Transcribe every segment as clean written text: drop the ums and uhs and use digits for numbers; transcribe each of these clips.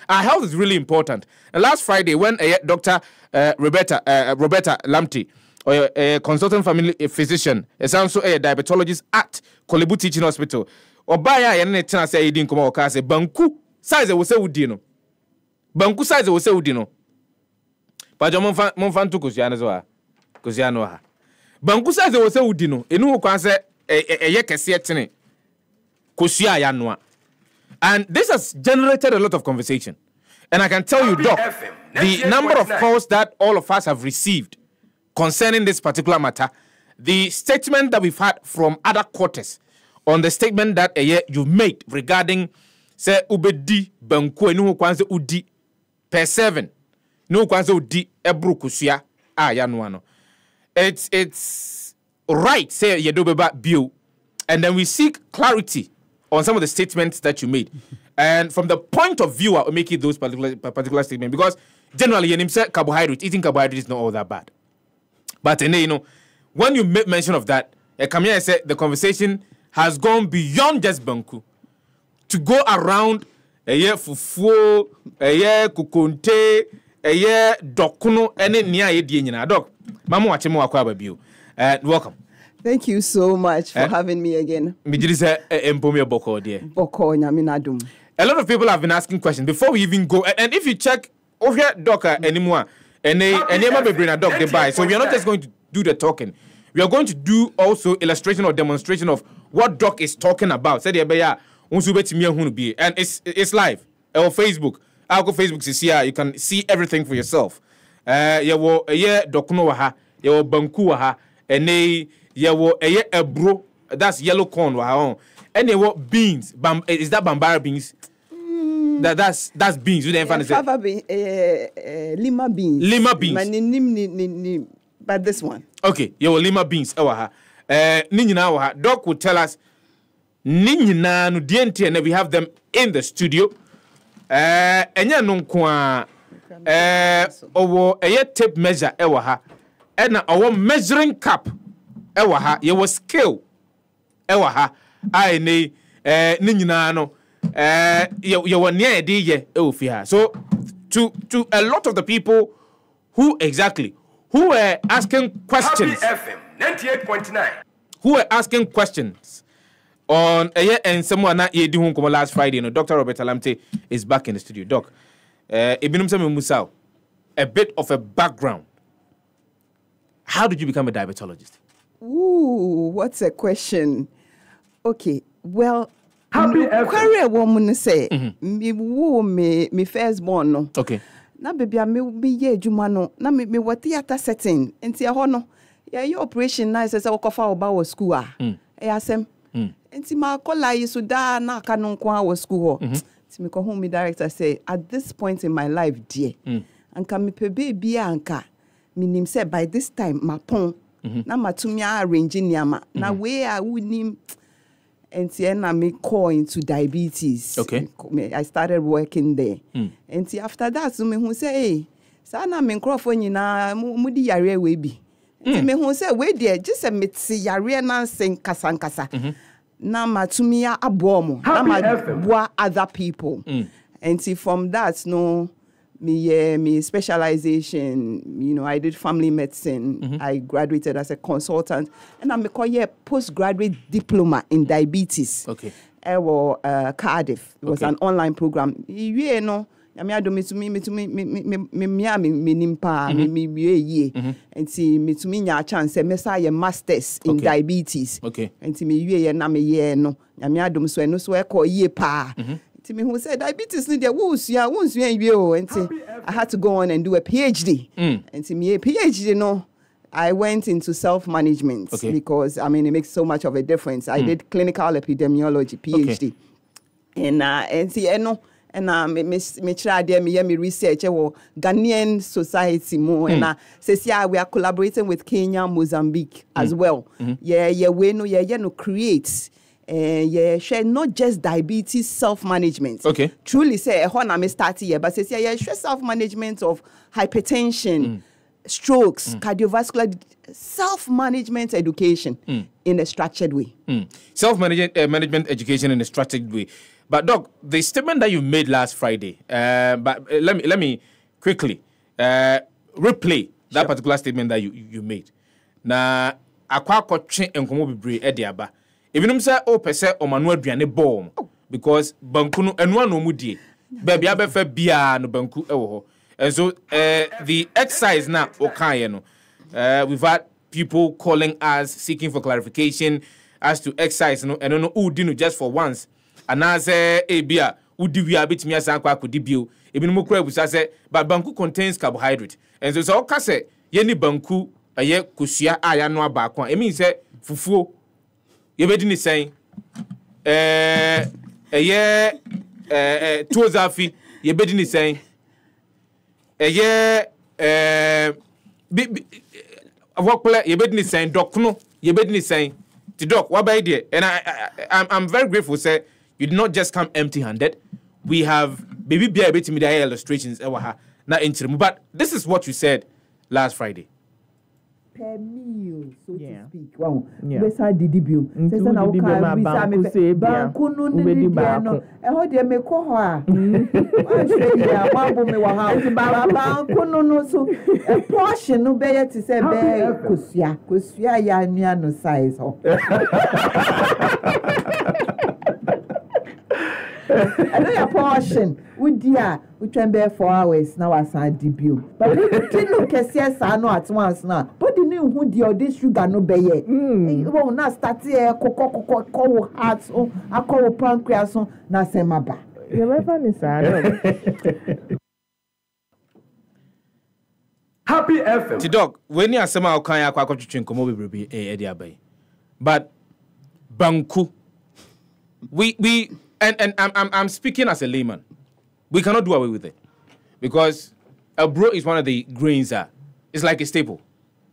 Our health is really important. And last Friday, when Dr. Roberta Lamptey, a consultant family physician, is also a diabetologist at Kolebu Teaching Hospital, Obaya yene tena say edin koma oka say banku size wo say udino. Banku size wo say udino. Pa jo mon fan to kosia no so ha. Kosia no ha. Banku size wo say udino. Enu kwan say eye kese tene. Kosia ya no. And this has generated a lot of conversation. And I can tell you, Doc, the number of calls that all of us have received concerning this particular matter, the statement that we've had from other quarters on the statement that you made regarding, say, ubedi banku enu kwanze udi per 7, no kwanze udi ebru kusia yanuano. It's right, say yedobeba bio, and then we seek clarity on some of the statements that you made. And from the point of view of making those particular statements, because generally, you say carbohydrate, eating carbohydrate is not all that bad. But you know, when you make mention of that, come here and say the conversation has gone beyond just banku to go around fufu, kukunte, dokuno, any niya yediyena. Doc, mamu wachemo wakwa babiu. Welcome. Thank you so much for having me again. A lot of people have been asking questions before we even go. And if you check over here, Doc, anymore, and they bring a doc they buy. So we are not just going to do the talking. We are going to do also illustration or demonstration of what Doc is talking about. And it's live on Facebook. I'll go Facebook to see here. You can see everything for yourself. Dokuno waha, banku waha, and ebro, that's yellow corn waha. And beans. Is that bambara beans? That's beans. Lima beans. Lima beans. But this one. Okay, lima beans. Doc will tell us. And we have them in the studio. Tape measure and our measuring cup. Scale. So to a lot of the people who were asking questions, FM 98.9, who were asking questions on and someone last Friday, Dr. Roberta Lamptey is back in the studio. Doc, a bit of a background. How did you become a diabetologist? Ooh, what's a question? Okay, well, Happy woman say me firstborn no. Okay. Na baby me ye adwuma no na me what theater setting enti e ho no your operation na say wokofa oba wo school a e asem enti ma kola yi so da na aka no nko a wo school ho enti me ko home me director say at this point in my life dear anka me pe baby anka minim say by this time mapon na matumi arrange niama na we a wunim. And then I call into diabetes. Okay. I started working there. And after that, so me who say, hey, sana me microphone na mudi yare we bi. And me who say, wait there, just a mitsi yare na sing kasa. Na matumia abomo. Na ma other people. And see from that, no, me specialization, I did family medicine. I graduated as a consultant. And I'm a postgraduate diploma in diabetes. Okay. Cardiff. It was an online program. You know, and see me to me a chance a masters in diabetes. Okay. And see me na me ye no. Yami so no so call ye pa. To me who said diabetes need their wounds, and I had to go on and do a PhD. And to me a PhD, I went into self-management because it makes so much of a difference. I did clinical epidemiology PhD. And see me try there me research Ghanaian society more and say we are collaborating with Kenya, Mozambique as well. We create share not just diabetes self-management. Okay. Truly say me start here, but say share self-management of hypertension, strokes, cardiovascular self-management education in a structured way. Self-management education in a structured way. But Doc, the statement that you made last Friday, but let me quickly replay that particular statement that you made. Na akwa kotwe enkomo bebre e de aba. Ebinom say o pese o manu aduane bom because banku no enu anu mu die. Baby abefa bia no banku e wo ho. And so the exercise now okaye no. We've had people calling us seeking for clarification as to exercise no and no udi no just for once. And as bia udi wi abetimi asankwa akodi bio. Ebinom kura busa say but banku contains carbohydrate. And so o ka say ye ni banku aye kusua aya no aba kwa. E mean say fufuo ye bedi ni sen tuozafi ye bedi ni sen workplace ye bedi ni sen dokno ye bedi ni sen ti doc what by there. And I'm very grateful say you did not just come empty-handed. We have baby bia beti me the illustrations na enchiremu, but this is what you said last Friday. Per meal, so to speak. Wow. Besa didibio. Sesa na uka bisa me banku no ni dia no. E ho de me ko ho a. Wa hwe ya wa bo me wa ha. Banku no so a portion no be yet say be kosua ya nua no size ho. I know your portion. We can bear 4 hours now as I debut. But we didn't look at no at once now. But you know who the this sugar no be yet. You won't not start here, cocoa hearts, I call pancreas, na semaba. You ever Happy FM. Tidog, when you are some kind of aquaculture come over be a bay. But banku. We and I'm speaking as a layman. We cannot do away with it because a bro is one of the grains. It's like a staple,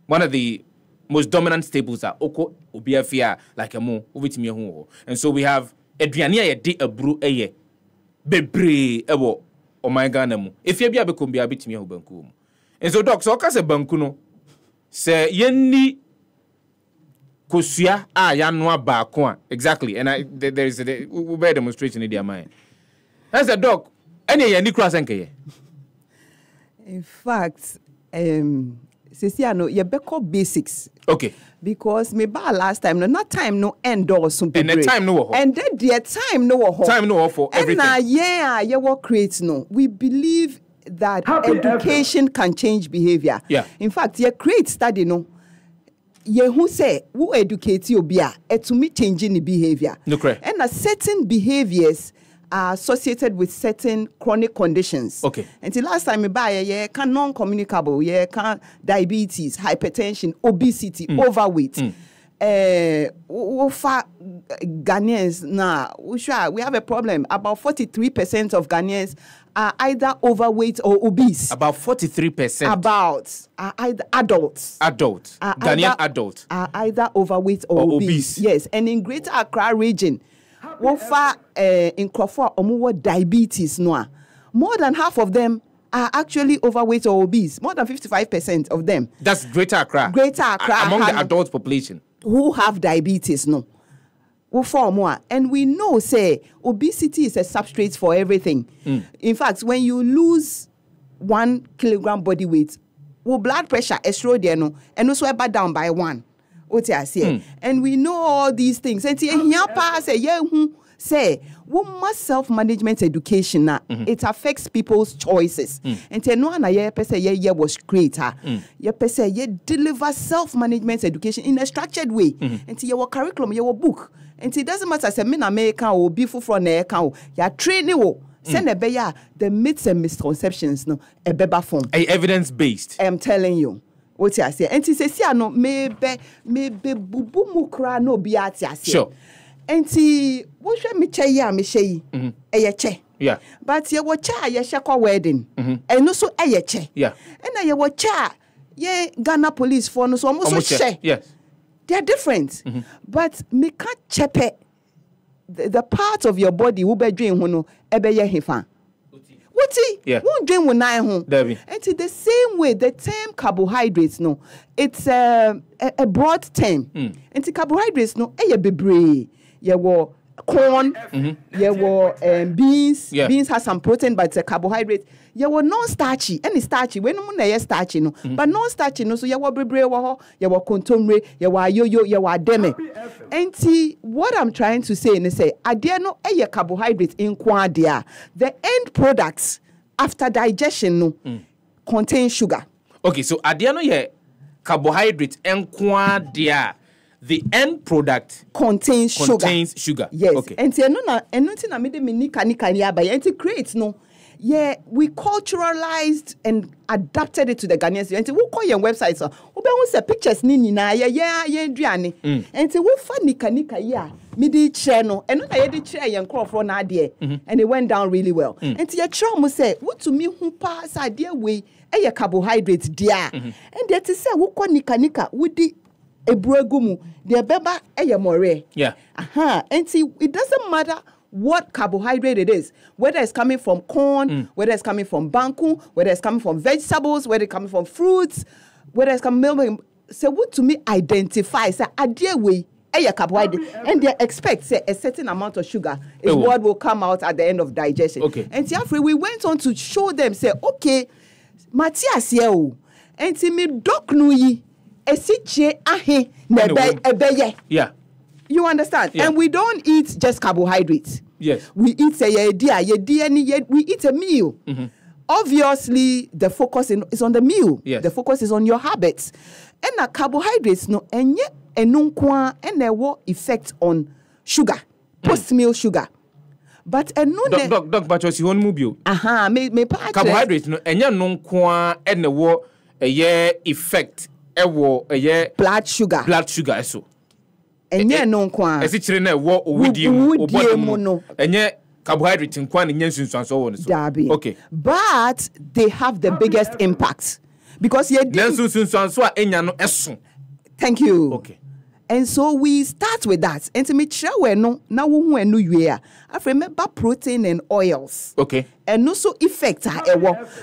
one of the most dominant staples. Oko obiafia like a mo ubitimi. And so we have eduania ye a bro eye bebre ewo o my ganemu. If you be able to be abitimi banku. And so doc so kase banku no se yenni kosua ya no aba ko exactly. And there is a we demonstration in their mind. That's a doc. Any cross enke. In fact, Ceciano, you beko basics. Okay. Because me ba last time, no time no endorse. And the time no. And then the time no. Time no for everything. And you work creates no. We believe that education can change behavior. Yeah. In fact, you create study no. You who say who educate you bia to me changing the behavior. No correct. And certain behaviors are associated with certain chronic conditions. Okay. Until last time we buy can non-communicable, can diabetes, hypertension, obesity, overweight. Ghanaians now, we have a problem. About 43% of Ghanaians are either overweight or obese. About 43%. Are either adults. Ghanaian adults are either overweight or obese. Yes, and in Greater Accra region, in Crawford, diabetes no. More than half of them are actually overweight or obese. More than 55% of them. That's Greater Accra. Among the adult population who have diabetes no. And we know say obesity is a substrate for everything. In fact, when you lose 1 kilogram body weight, blood pressure is no, and also back down by 1. And we know all these things. And say must self-management education it affects people's choices. And no one was creator. Deliver self-management education in a structured way. And your curriculum, your book. And it doesn't matter say me American or be from American. You training send the myths and misconceptions no a beba form. Evidence-based. I'm telling you. What I say, and she says, no, maybe bubu mukra no be at ya. Sure. And she, what should me che ya, me she, a che. Yeah. But ye watch ya shako wedding, and also a che. Yeah. And I watch ye Ghana police for no so almost she. Yes. They're different. But me can't chepe the part of your body who be doing no ebe ye hefa. Yeah. Won't drink when I home. And it's the same way the term carbohydrates no, it's a broad term. And the carbohydrates no, bebre. corn, beans. Yeah. Beans has some protein, but it's a carbohydrate. You were non-starchy, any starchy. When you starchy, no, but non-starchy, no. So you were brebre, you were contomre, you were yo-yo, you were deme. And see what I'm trying to say, and say, adia no a carbohydrate in quadia. The end products after digestion no contain sugar. Okay, so adia no ye carbohydrate in quadia. The end product contains sugar. Yes. Okay. And see, nothing I made me nika but it creates no. Yeah, we culturalized and adapted it to the Ghanaians. And we call your website so. We say pictures nini na yeah Adriani. And we find nika yeah. Midi channel and not I did chair and call for an idea. And it went down really well. And your chum say, what to me who pass idea way a carbohydrates dear. And that is say we call nika with the ebruegumu the beba more. Yeah. And see, it doesn't matter what carbohydrate it is, whether it's coming from corn, whether it's coming from banku, whether it's coming from vegetables, whether it's coming from fruits, whether it's coming from. So what to me identify say a dear way a carbohydrate, and they expect say a certain amount of sugar is what will come out at the end of digestion. Okay. And Tiafri, we went on to show them say, okay, Matthias yeo, and see me doc nuyi. Yeah. You understand? Yeah. And we don't eat just carbohydrates. Yes. We eat we eat a meal. Obviously, the focus is on the meal. Yes. The focus is on your habits. And the carbohydrates no and effect on sugar, post-meal sugar. But Doc, but you won't move you. Me Carbohydrates no enya no kwa and a effect. Blood sugar so enye no kwa esichire na wo no enye carbohydrate nkwa na nyensu nsuanso wo so okay, but they have the biggest impact because nyensu nsuanso a enya no eso. Thank you. Okay. And so we start with that. And to make sure we know now we know you are. I remember protein and oils. Okay. And also effects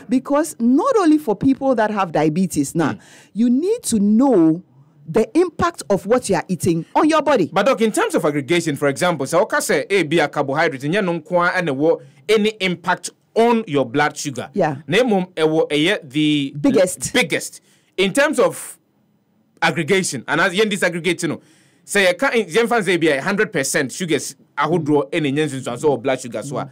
because not only for people that have diabetes now, you need to know the impact of what you are eating on your body. But Doc, in terms of aggregation, for example, so okay say be a carbohydrate and any impact on your blood sugar. Yeah. Name the biggest in terms of aggregation, and as yen disaggregate, you know, say yen fans be 100% sugars ahodo any nyensu so blood sugar so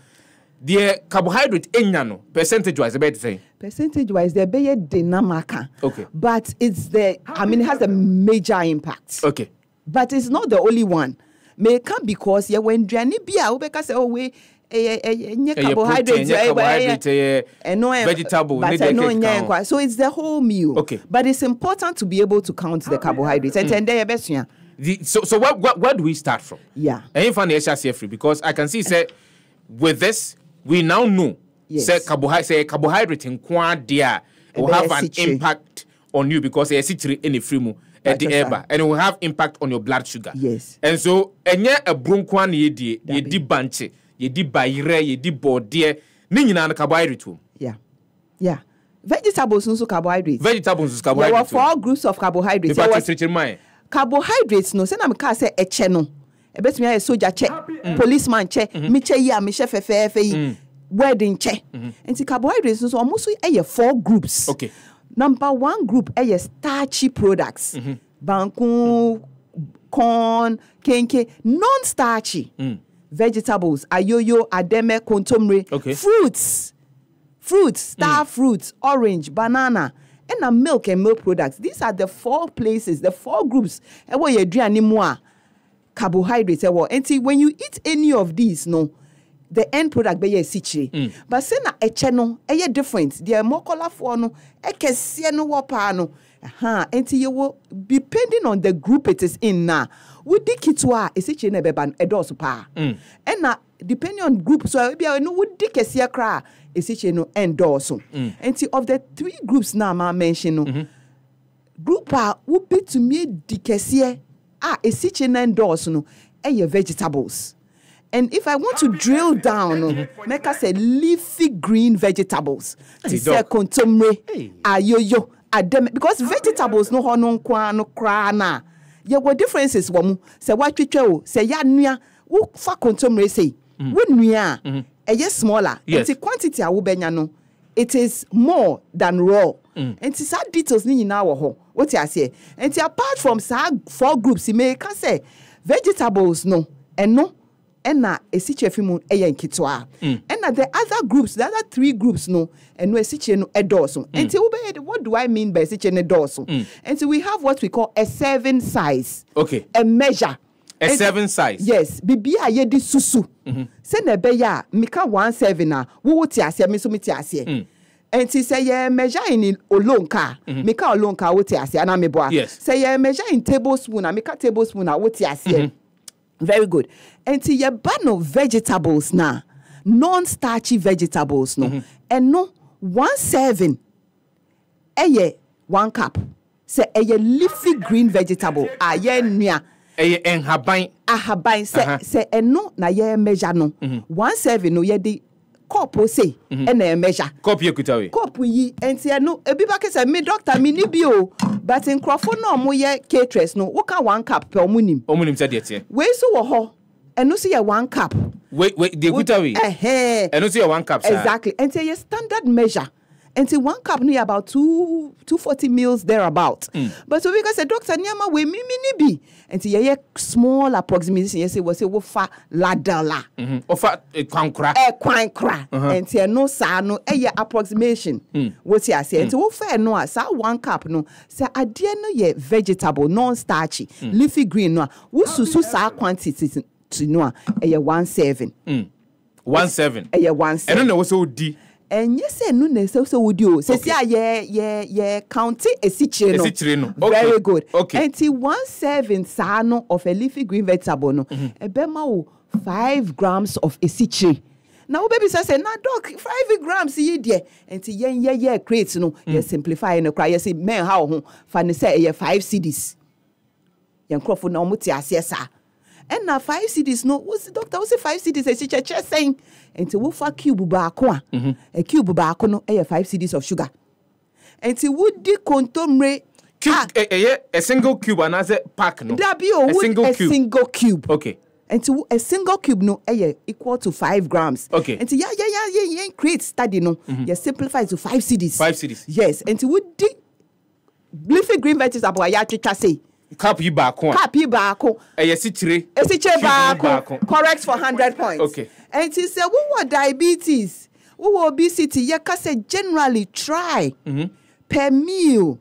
the carbohydrate enyano percentage wise about say percentage wise there be a dynamic. Okay, but it's it has a major impact. Okay, but it's not the only one. May come because when drani bia ubeka say oh we carbohydrates, vegetable, so it's the whole meal. Okay, but it's important to be able to count the carbohydrates. So what do we start from? Yeah, and free because I can see say with this we now know say carbohydrate in quadia will have an impact on you because it's in a free mo and it will have impact on your blood sugar. Yes, and so a brunkwan ye banche. Ye di bayre, ye di bode, ni nyina na carbohydrate. Yeah. Vegetables also carbohydrates. Carbohydrates. There were 4 groups of carbohydrates. Carbohydrates no, say na me ka say eche no. E betumi aye soldier che, policeman che, me che ya, me che fefefe wedding che. And the carbohydrates no so almost aye 4 groups. Okay. Number 1 group aye starchy products. Banku, corn, kenke, non-starchy. Vegetables, ayoyo, ademe, kontomre, okay. Fruits, star fruits, orange, banana, and milk and milk products. These are the 4 places, the 4 groups. Carbohydrates. And see, when you eat any of these, no, the end product be sichi. But say na eche no, different. They are more colorful no, ekese no wapano. And see, you will depending on the group it is in now. Would the kitwa is it in a beban a dos pa? And now depending on group, so be no would dick a sea cry is it no endorse. And see of the 3 groups now ma mention group would be to me dickesia is it in endorse no vegetables. And if I want to drill down, make us say leafy green vegetables. To say contomre ayoyo adem because vegetables no kwa no krana. There were differences. Say what you say ya nua wo fa contomere say wo nua eye smaller Yes. the quantity a wo benya no it is more than raw and it's sad details ni nyina wo ho what you say and apart from 4 groups me can say vegetables no eno ena esichefi mu eye nkitoa ena the other groups the other 3 groups no eno esiche no edoso and what do I mean by esiche no edoso and we have what we call a serving size, okay, a measure, a serving size. Yes, bibia ye di susu se na be ya mika 17 na wo ti ase me so me ti ase and say ye measure in olonka mika olonka wo ti ase ana me boa say ye measure in tablespoon na mika tablespoon na wo ti ase. Very good. And your ban vegetables na non-starchy vegetables no and no 1 serving 1 cup say leafy green vegetable aye nua ahaban say eno na ye measure no 1 serving no ye di cup say na measure cup ye kutawe cup yi enti eno ebi ba ke say me doctor me ni bi o but in crofo no mo ye caterers no wo ka 1 cup per omunim say de we so wo ho eno so ye 1 cup wait de kutawe eno so ye 1 cup sir exactly enti ye standard measure enti 1 cup no about 240 mils thereabout but so because a doctor nyama we mi ni bi enti ye small approximation ye say wo fa ladala ofa kwankra enti eno sa no ye approximation what you say enti wo fa no a sa 1 cup no say ade no ye vegetable non starchy leafy green no wo susu sa quantity to no ye 1 serving 1 serving ye 1 serving eno na wo so di and yes, no, so would you say, yeah, county esichire no. Okay. Very good. Okay. And 1 serving sano of a leafy green vegetable no, a bema 5 grams of esichire. Now, baby says, na dog 5 grams ye dear, and yeah, creates no, you simplify and cry, you say, man, how fan say 5 CDs. Young Crawford no muti asiesa. And now 5 CDs no, what's the doctor? What's 5 CDs? A teacher saying, and to wolf a cube baako a cube baako no 5 CDs of sugar. And to would de contomre a single cube and as a pack no. A single cube. Okay. And to a single cube no equal to 5 grams. Okay. And to yeah, create study no, you simplify to 5 CDs. 5 CDs. Yes, and to would de leafy green vegetable ya teacher say. Cup yi baako. Esichire baako. Correct for 100 points. Okay. And he said, "Who diabetes? Who obesity? You can say generally try per meal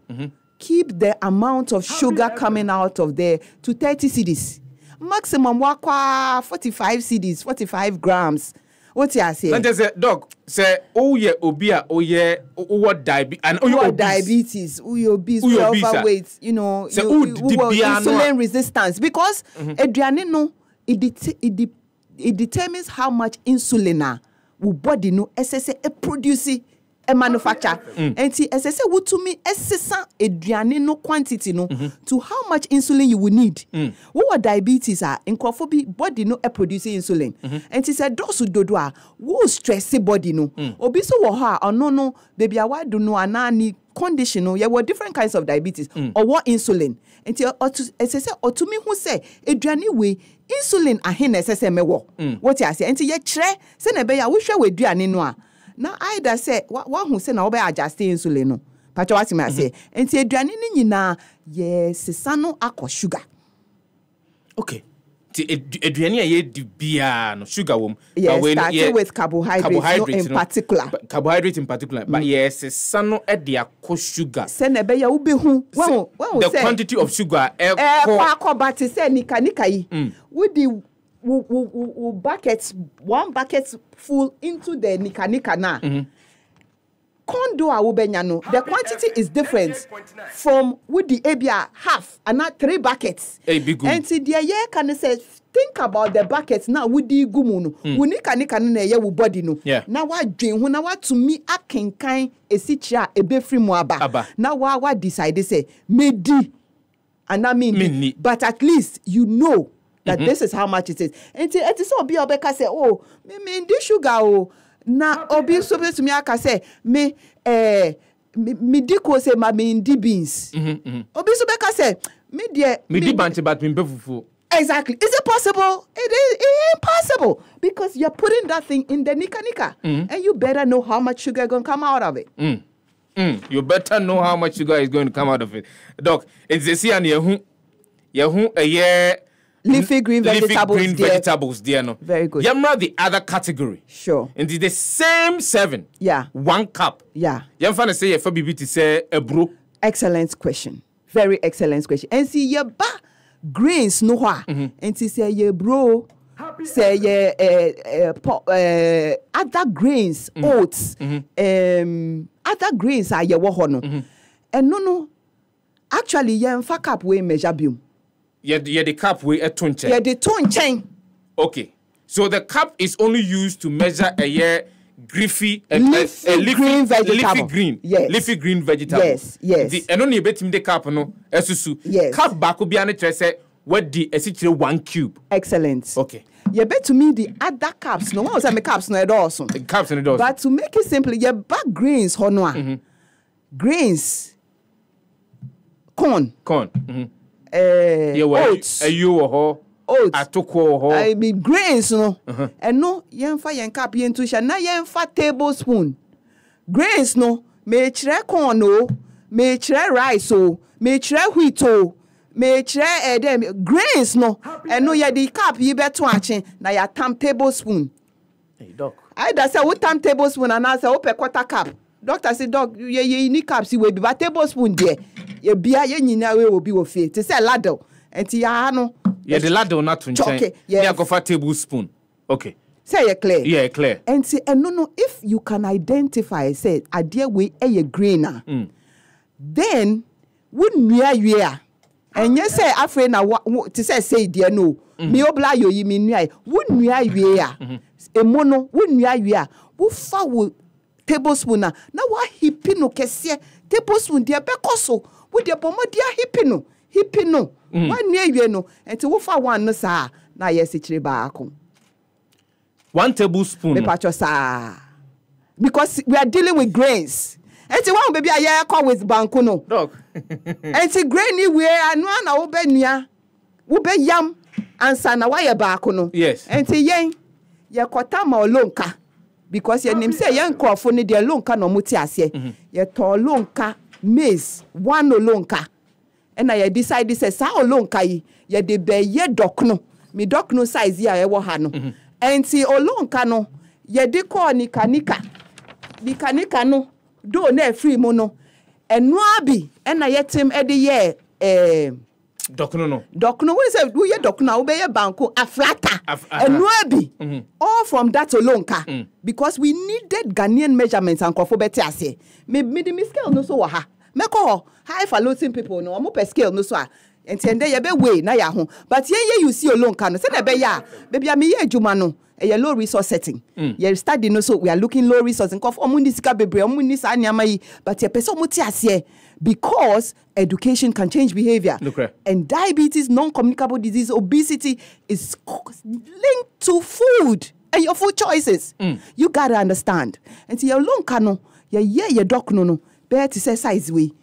keep the amount of sugar coming out of there to 30 cds. Maximum wakwa 45 cds, 45 grams." What you say? Let us say, doc, say, oh yeah, obia, oh yeah, what diabetes, and oh you diabetes, obese, overweight, you know, insulin resistance because adrenaline no, it determines how much insulin our body no SSA produce a manufacture and see SSA would to me SSA adrenaline no quantity no to how much insulin you will need. What diabetes are in coffee body no producing insulin and she said those who do wo stress body no obi so wo ha or no baby I do no anani condition no there were different kinds of diabetes or what insulin and SSA or to me who say adrenaline way insulin ahen SSA mewo what you say and ye tre say na be ya wo hwe adrenaline no now either say one who say na obe adjust insulin no pacho what me say enti aduane ni nyina yes sano akọ sugar. Okay, ti aduane ye di bia no sugar wom but when starting with carbohydrates in particular but yes sano e de akọ sugar say na be ya wo be hu the quantity of sugar akọ but say nika yi wo di buckets 1 bucket full into the nika na kondo a wo benya no the quantity is different from with the abia half and not 3 buckets and the year can say think about the buckets now with the gumu no wo nika na ye wo body no na wa dwen ho na wa to me akenkan esichia ebefri mu aba na wa decide say medi and I mean but at least you know that this is how much it is. And it is so be obeka say, oh, me this sugar na obi so be to me aka say me diko say ma me indi beans. Obi so beka say me die me di banche but me befufu. Exactly. Is it possible? It is impossible because you're putting that thing in the nika, and you better know how much sugar is going to come out of it. You better know how much sugar is going to come out of it. Doc, it's the sea and a year leafy green vegetables. Dear, no. Very good. Yamra the other category. Sure. And it's the same 7. Yeah. 1 cup. Yeah. Yamfana say for BB to say a bro. Excellent question. Very excellent question. And see your greens no and see say your bro say other grains, oats, other grains are your wohono. And no. Actually, yeah, fuck up we measure beam. Yeah, the cup we a tone chain. Yeah, the tone chain. Okay. So the cup is only used to measure a year leafy green vegetable. Leafy green. Yes. Leafy green vegetable. Yes. The and only bet the cup no esusu. Yes. Cup back will be an say what the essentially 1 cube. Excellent. Okay. You bet to me the other cups. No one was my cups no also. The cups in the door. But to make it simple, you back greens honwa. Greens. Corn. Oats. Oats. I mean grains no. And no yen fa yen cup yen to na yen fa tablespoon. Grains no. Me chere corn no. Me chere rice o. Me chere wheat o. Me chere them grains no. And no ya the cup you better watching na ya tam tablespoon. Hey doc. I da say what tam tablespoon and I say open quarter cup. Doctor say doc you need cups we be but tablespoon there. You be a nyina we will be wo fie. Te say ladle. Enti ya no. Yeah, the ladle not to change. Okay. Yeah, go for tablespoon. Okay. Say you clear. Yeah, clear. And say and no if you can identify say adie we a grainer. Then wouldn't we and you say afraid na to say dear no. Me obla yo yi me nua. Wouldn't we e mono wouldn't we wo fa wo tablespoon na wa hipino kese tablespoon dia bekoso wo dia bomo dia hipino one near no enti wo fa one no sa na yes chire baako 1 tablespoon me pacho sa because we are dealing with grains enti one baby aye call with banku no dog enti grain ni we anu na wo be nua wo be yam ansa na wa ye baako no yes enti yen ye kota ma olonka because your name say young crofo ni de lonka no muti ase ye to lonka maize 1 olonka and I decide say sa olonka yi ye de be ye dokno mi dokno size ya e wo ha no enti olonka no ye de ko ni kanika no do na free mo no enu abi and na yetim e de ye Dokno we say we ye dokno we be ye banku aflata enu abi all from that olonka because we needed Ghanaian measurements and crofo beti ase me scale no so wa ha me ko high falutin people no mo per scale no so a entende ye be weigh na ya ho but ye you see olonka no say na be ya baby me ye adwuma no a low resource setting ye study no so we are looking low resource crofo omundi sika bebre omundi sa niama yi but ye person mo ti ase because education can change behavior. And diabetes, non-communicable disease, obesity is linked to food and your food choices. You got to understand. And so your long cano, your doc no, bear to say size way.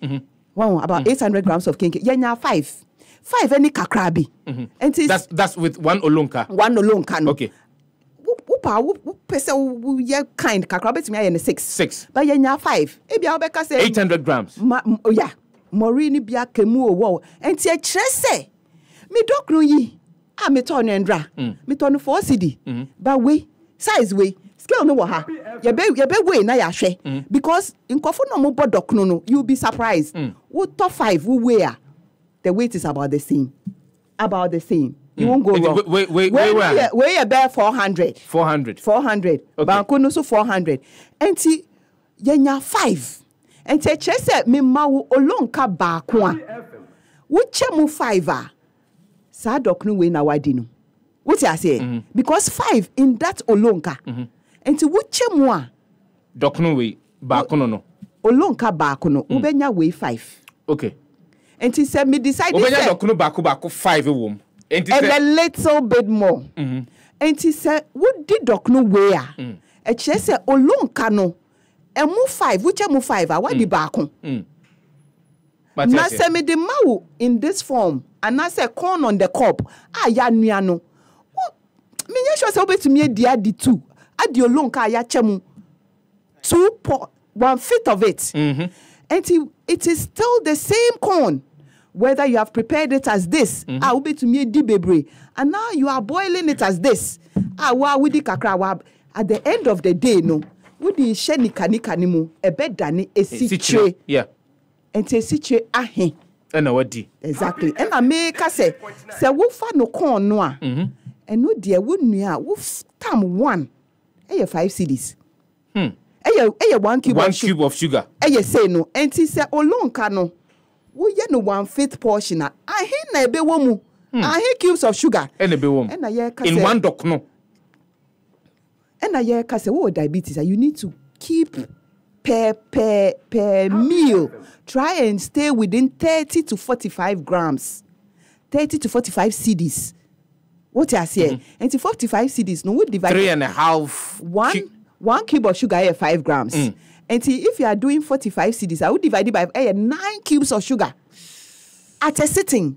Wow, about 800 grams of kinky. Yeah, 5 any kakrabi. And that's with 1 olonka. 1 olonka. Okay. Kind kakrabi to me and 6. But yeah, 5. 800 grams. Yeah. Morini bia kemu wo enti e kire se me dokru yi a me ton ndra me ton 4 cedi ba we size we scale no wo ha ye be we na ya hwe because inkofo no mo bodokno no you'll be surprised wo top 5 wo we a the weight is about the same you won't go wrong we ye be 400 okay. Banko no so 400 enti ye nya 5 and say chese me ma wo olonka baako a wo chemu 5 a sa dokno we na wadi no what you say because 5 in that olonka and wo chemu a dokno we baako no olonka baako no wo benya we 5 okay and he said me decide wo benya dokno baako 5 wom and a little bit more and he said wo di dokno we a e chese olonka no emu 5 which emu 5 what the baako Na se me de mawo in this form and I say corn on the cob. Ya nua no. Me nya sure say obetumi edi adi 2. Adi olon ka ya chemu 1/5 of it. And it is still the same corn. Whether you have prepared it as this, obetumi edi bebre, and now you are boiling it as this. Wa wudi kakra at the end of the day no. Wudi she nika ni mu ebe dane esitre. Yeah. And esitre ahe. And what di? Exactly. And I make say wo fa no corn no a. And no dear wo nua wo tam 1. 5 cedis. 1 cube one cube of sugar. Say no. And say olonka no. Wo ye no 1/5 portion a. Ahe na ebe wo mu. Ahe cubes of sugar. And ebe wo mu. And I in one doc no. And I say wo diabetes you need to keep per meal. Try and stay within 30 to 45 grams. 30 to 45 cedis. What I say? And 45 cedis, no, we divide 3.5. One cube of sugar 5 grams. And if you are doing 45 cedis, I would divide it by 9 cubes of sugar at a sitting.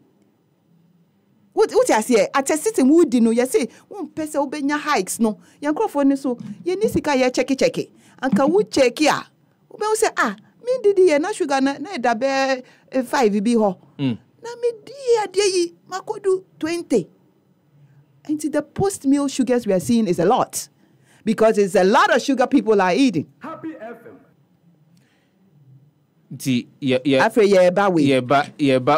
What I say? At a sitting, would you know? You say, one person obenya hikes, no. Young Crawford, so you need to check it. And can we check here? We say, me didi na sugar na da be 5 bi ho. Na me di makodu 20. And the post-meal sugars we are seeing is a lot. Because it's a lot of sugar people are eating. Happy FM. After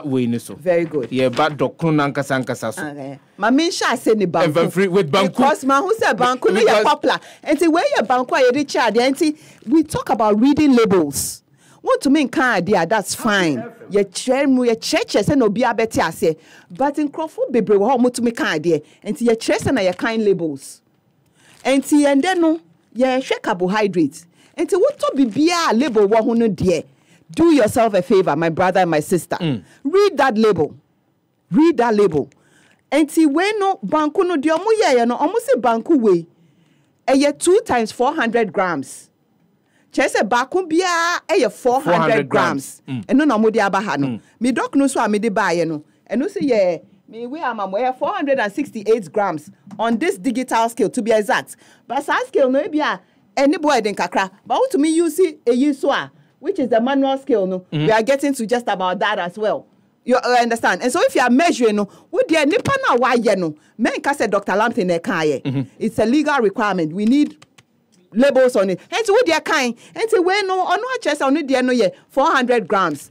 we ni so. Very good. Dokun nankasa so. Okay. Ma me sha say ni banku. With banku. Because ma who say banku no ye popular. And where your banku are reach and we talk about reading labels. Want to mean idea, that's fine. Your churches and obi abeti ase. But in Crawford bebre wo mo to me idea. And your churches and your kind labels. And then no, your carbohydrates. And what to be bia label wo no dear. Do yourself a favor, my brother and my sister. Read that label. Read that label. And when no banku no dia mo ye no almost say banku we. E 2 times 400 grams. Chese bakun bia 400 grams. And no mo di abaha no. Me doc no so a me di buy no. And no say me we am 468 grams on this digital scale to be exact. But sa scale no bia any boy den kakra. But what to me you see which is the manual scale no. We are getting to just about that as well. You understand? And so if you are measuring no, would there nipa na wa ye no. Men ka say Dr. Lamptey na kan It's a legal requirement. We need labels on it. And so what they kind. And so when no ono chest on it no ye 400 grams.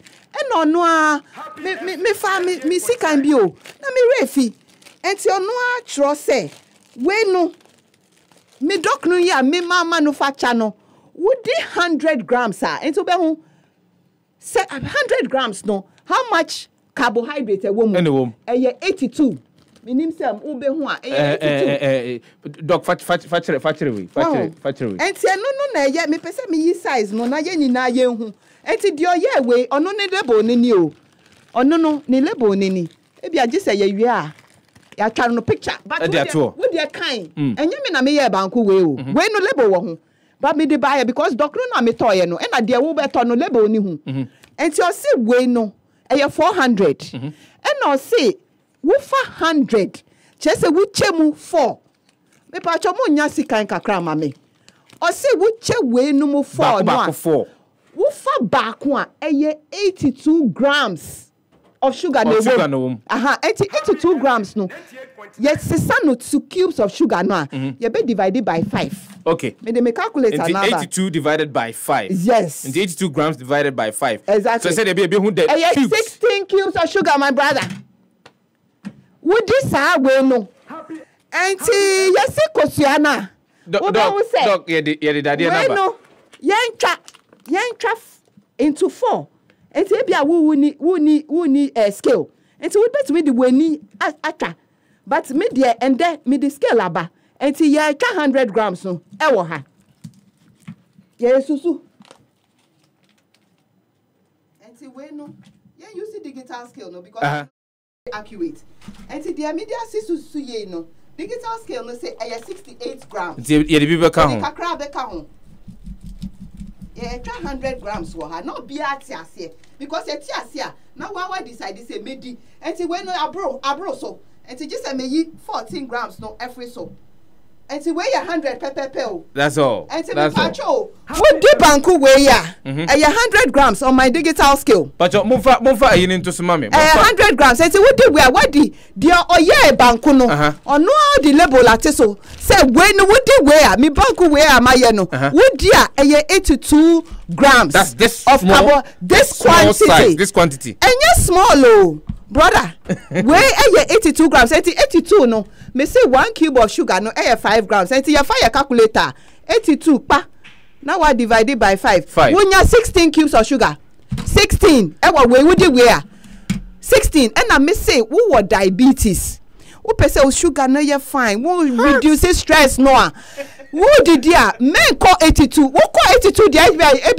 And no me see kan bio. Na me refi. And so no tro say when no me doc no ya me manufacture no. Would the 100 grams are? And so be who say 100 grams no. How much carbohydrate a woman? 82. Minim sem ube ho a 82. Doc factory. And say no na ye me pese me yi size no na ye nyina ye hu. Enti de oye we ono ne label ni o. Ono no ne label ni. E bia je say ye wie a ya twa no picture but we dey kind. Enye me na me ye banku we o. We no label wo ho. But me dey buy because doctor na me toye no. E na de wo be to no label ni hu. Enti o say we no e 400. And o say wo fa 100 chese wo chemu 4 me pa cho mo nya sikan kakra ma me o se wo che we no mo 4 no a wo fa back one 82 grams of sugar no 82 grams no yes no 2 cubes of sugar no you be divided by 5. Okay. Me dey calculate another. 82 divided by 5. Yes. And 82 grams divided by 5. Exactly. So say there be who the cubes. 16 cubes of sugar, my brother. Would this way no? Auntie, yes, Kosiana. Doc, yeah, the daddy number. No, yank into 4. And say, be a who need a scale. And so we bet me the winnie ata. But me dear, and then me the scale aba. And see, 100 grams no. Ewo ha. Yes, susu. And see, we no. Yeah, you see digital scale no because. Accurate. And the media susu ye no. Digital scale no say 68 grams. Yeah, the people count. Kakra be count. yeah, 100 grams for her. Not be at here because it's here. Now why decide this a medi and see when abro so and see just a me 14 grams no every so. And see where 100 pepper. That's all. And see all. What deep banku weigh ya? 100 grams on my digital scale. But Mufa you need to sumami. 100 grams. And see what do we are what the banku no. Or no the label at so. Say when would you wear me banku wear my no. Would dear 82 grams. That's this of small, carbo this quantity. Size, this quantity. And yes small oh. Brother, weigh 82 grams. 82 no. Me say 1 cube of sugar no 5 grams. And your fire calculator 82 pa. Now I divide it by 5. When you 16 cubes of sugar. 16. Ewa would you wear? 16. And I me say who what diabetes? Who person sugar no you fine? Who reduces stress no? Who did ya? Men call 82. Who call 82? The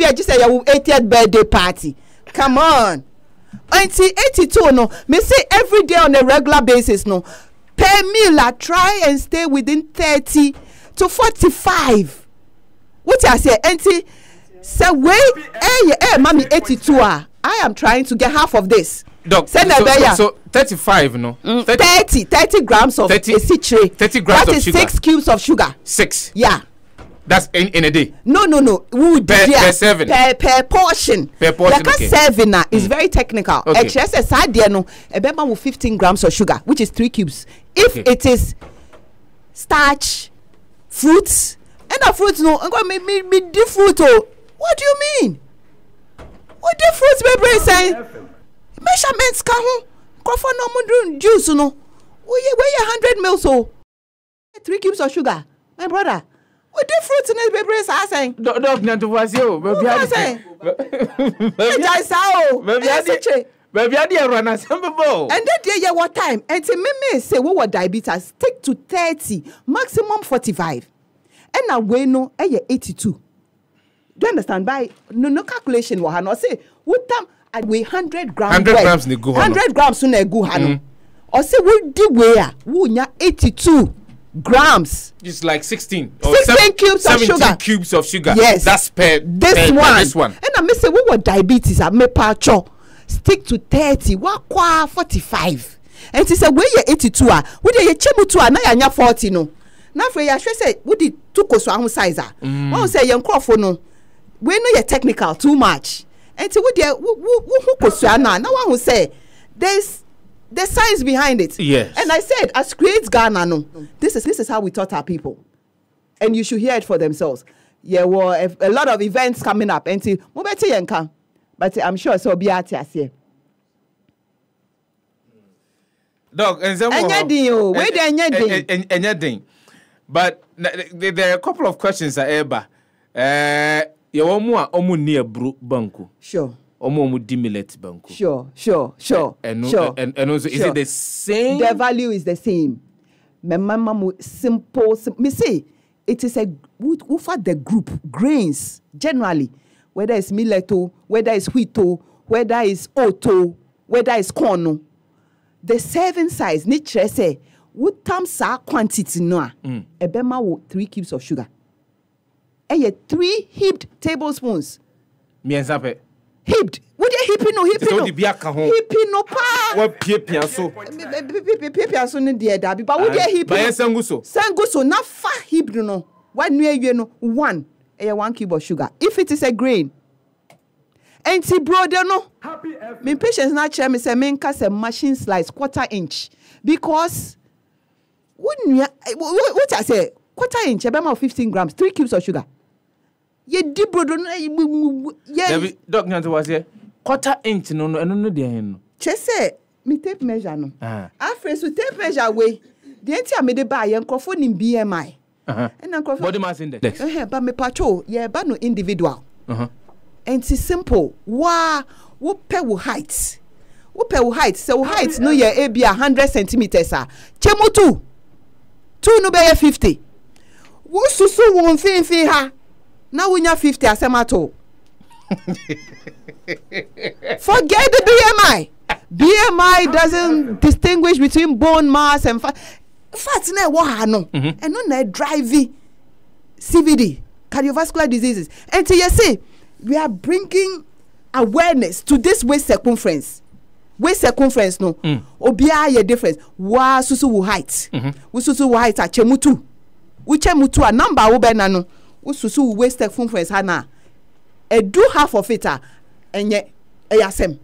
I just say your 80th birthday party. Come on. Until 82 no. Me say every day on a regular basis no. Per meal, I try and stay within 30 to 45. What I say, auntie? Say wait, mommy 82. I am trying to get half of this. Doc, so 35, no? 30 grams of 30 grams that of is sugar. 6 cubes of sugar. 6. Yeah. That's in a day. No. Per serving. Per portion. Per portion. Like okay. Serving is very technical. Okay. Excess idea no. A bema with 15 grams of sugar, which is 3 cubes. If it is starch, fruits, and the fruits no, I'm going to me the fruit. Oh, what do you mean? What the fruits me say? Measurements can coffee no juice no. Weigh 100 mils oh. 3 cubes of sugar, my brother. What the fruits in the baby is saying? Dog nyanto was you. Baby I say. Baby I dey run assemble. And that day what time? And say me say what diabetes stick to 30, maximum 45. And now we know 82. Do you understand? By no calculation wa no say what time I weigh 100 grams. 100 grams ne go 100 grams so na go hano. Or say we di weigh wo nya 82 grams. It's like 16 cubes of sugar. 17 cubes of sugar. Yes. That's this one. And I may say what diabetes I may pacho stick to 30 kwa 45. And she say where you 82 ah we dey chemu to na ya 40 no. Na for ya say we di tuko so ahun size ah. Won say yan crofo no. We no you technical too much. And she we dey who koso na won say there's the science behind it. Yes. And I said, as creates Ghana, no. This is how we taught our people. And you should hear it for themselves. Yeah, well, a lot of events coming up. And see, but I'm sure so be at here. Dog, and but there are a couple of questions that Eba. You want more near banku. Sure. Millet banku. Sure. And also, is it the same? The value is the same. Mama simple. Me say it is a who for the group grains generally, whether it's millet, whether it's wheat, whether it's oat, whether it's corn. The serving size, nature say, what time sa quantity no? Ebema wo 3 cubes of sugar. 3 heaped tablespoons. Mienzape. Heaped. Would you heap no? Heap no pa. What pia so? Pia so no dear Dabi. But would you heap? Sanguso na fa heap no. 1 year no 1. 1 cube of sugar. If it is a grain. And see brother no. Me patience na chair me say me cast a machine slice 1/4 inch because what I say 1/4 inch about 15 grams 3 cubes of sugar. Ye di brother no yeah. Doc nyanto was here 1/4 inch no dey hen. Che say me tape measure no. Afre so tape measure way. The enti me dey buy encrofo ni BMI. And encrofo body mass index. But me patrol yeah ba no individual. And it's simple. Wow, what pay with height? What pay with height? So height no ye a be 100 centimeters. Chemo 2 no be 50. What susu won fin ha? Now we nya 50 asemato. Forget the BMI. BMI doesn't distinguish between bone mass and fat. Fat na wa no. And no na driving CVD, cardiovascular diseases. And so you see we are bringing awareness to this waist circumference. Waist circumference no. Obia ye difference. Wa susu wu height. Wu susu wu height a chemutu. Wu chemutu a number wo be na no. Wu susu wu waist circumference ha na. E do half of it a enye eyasem.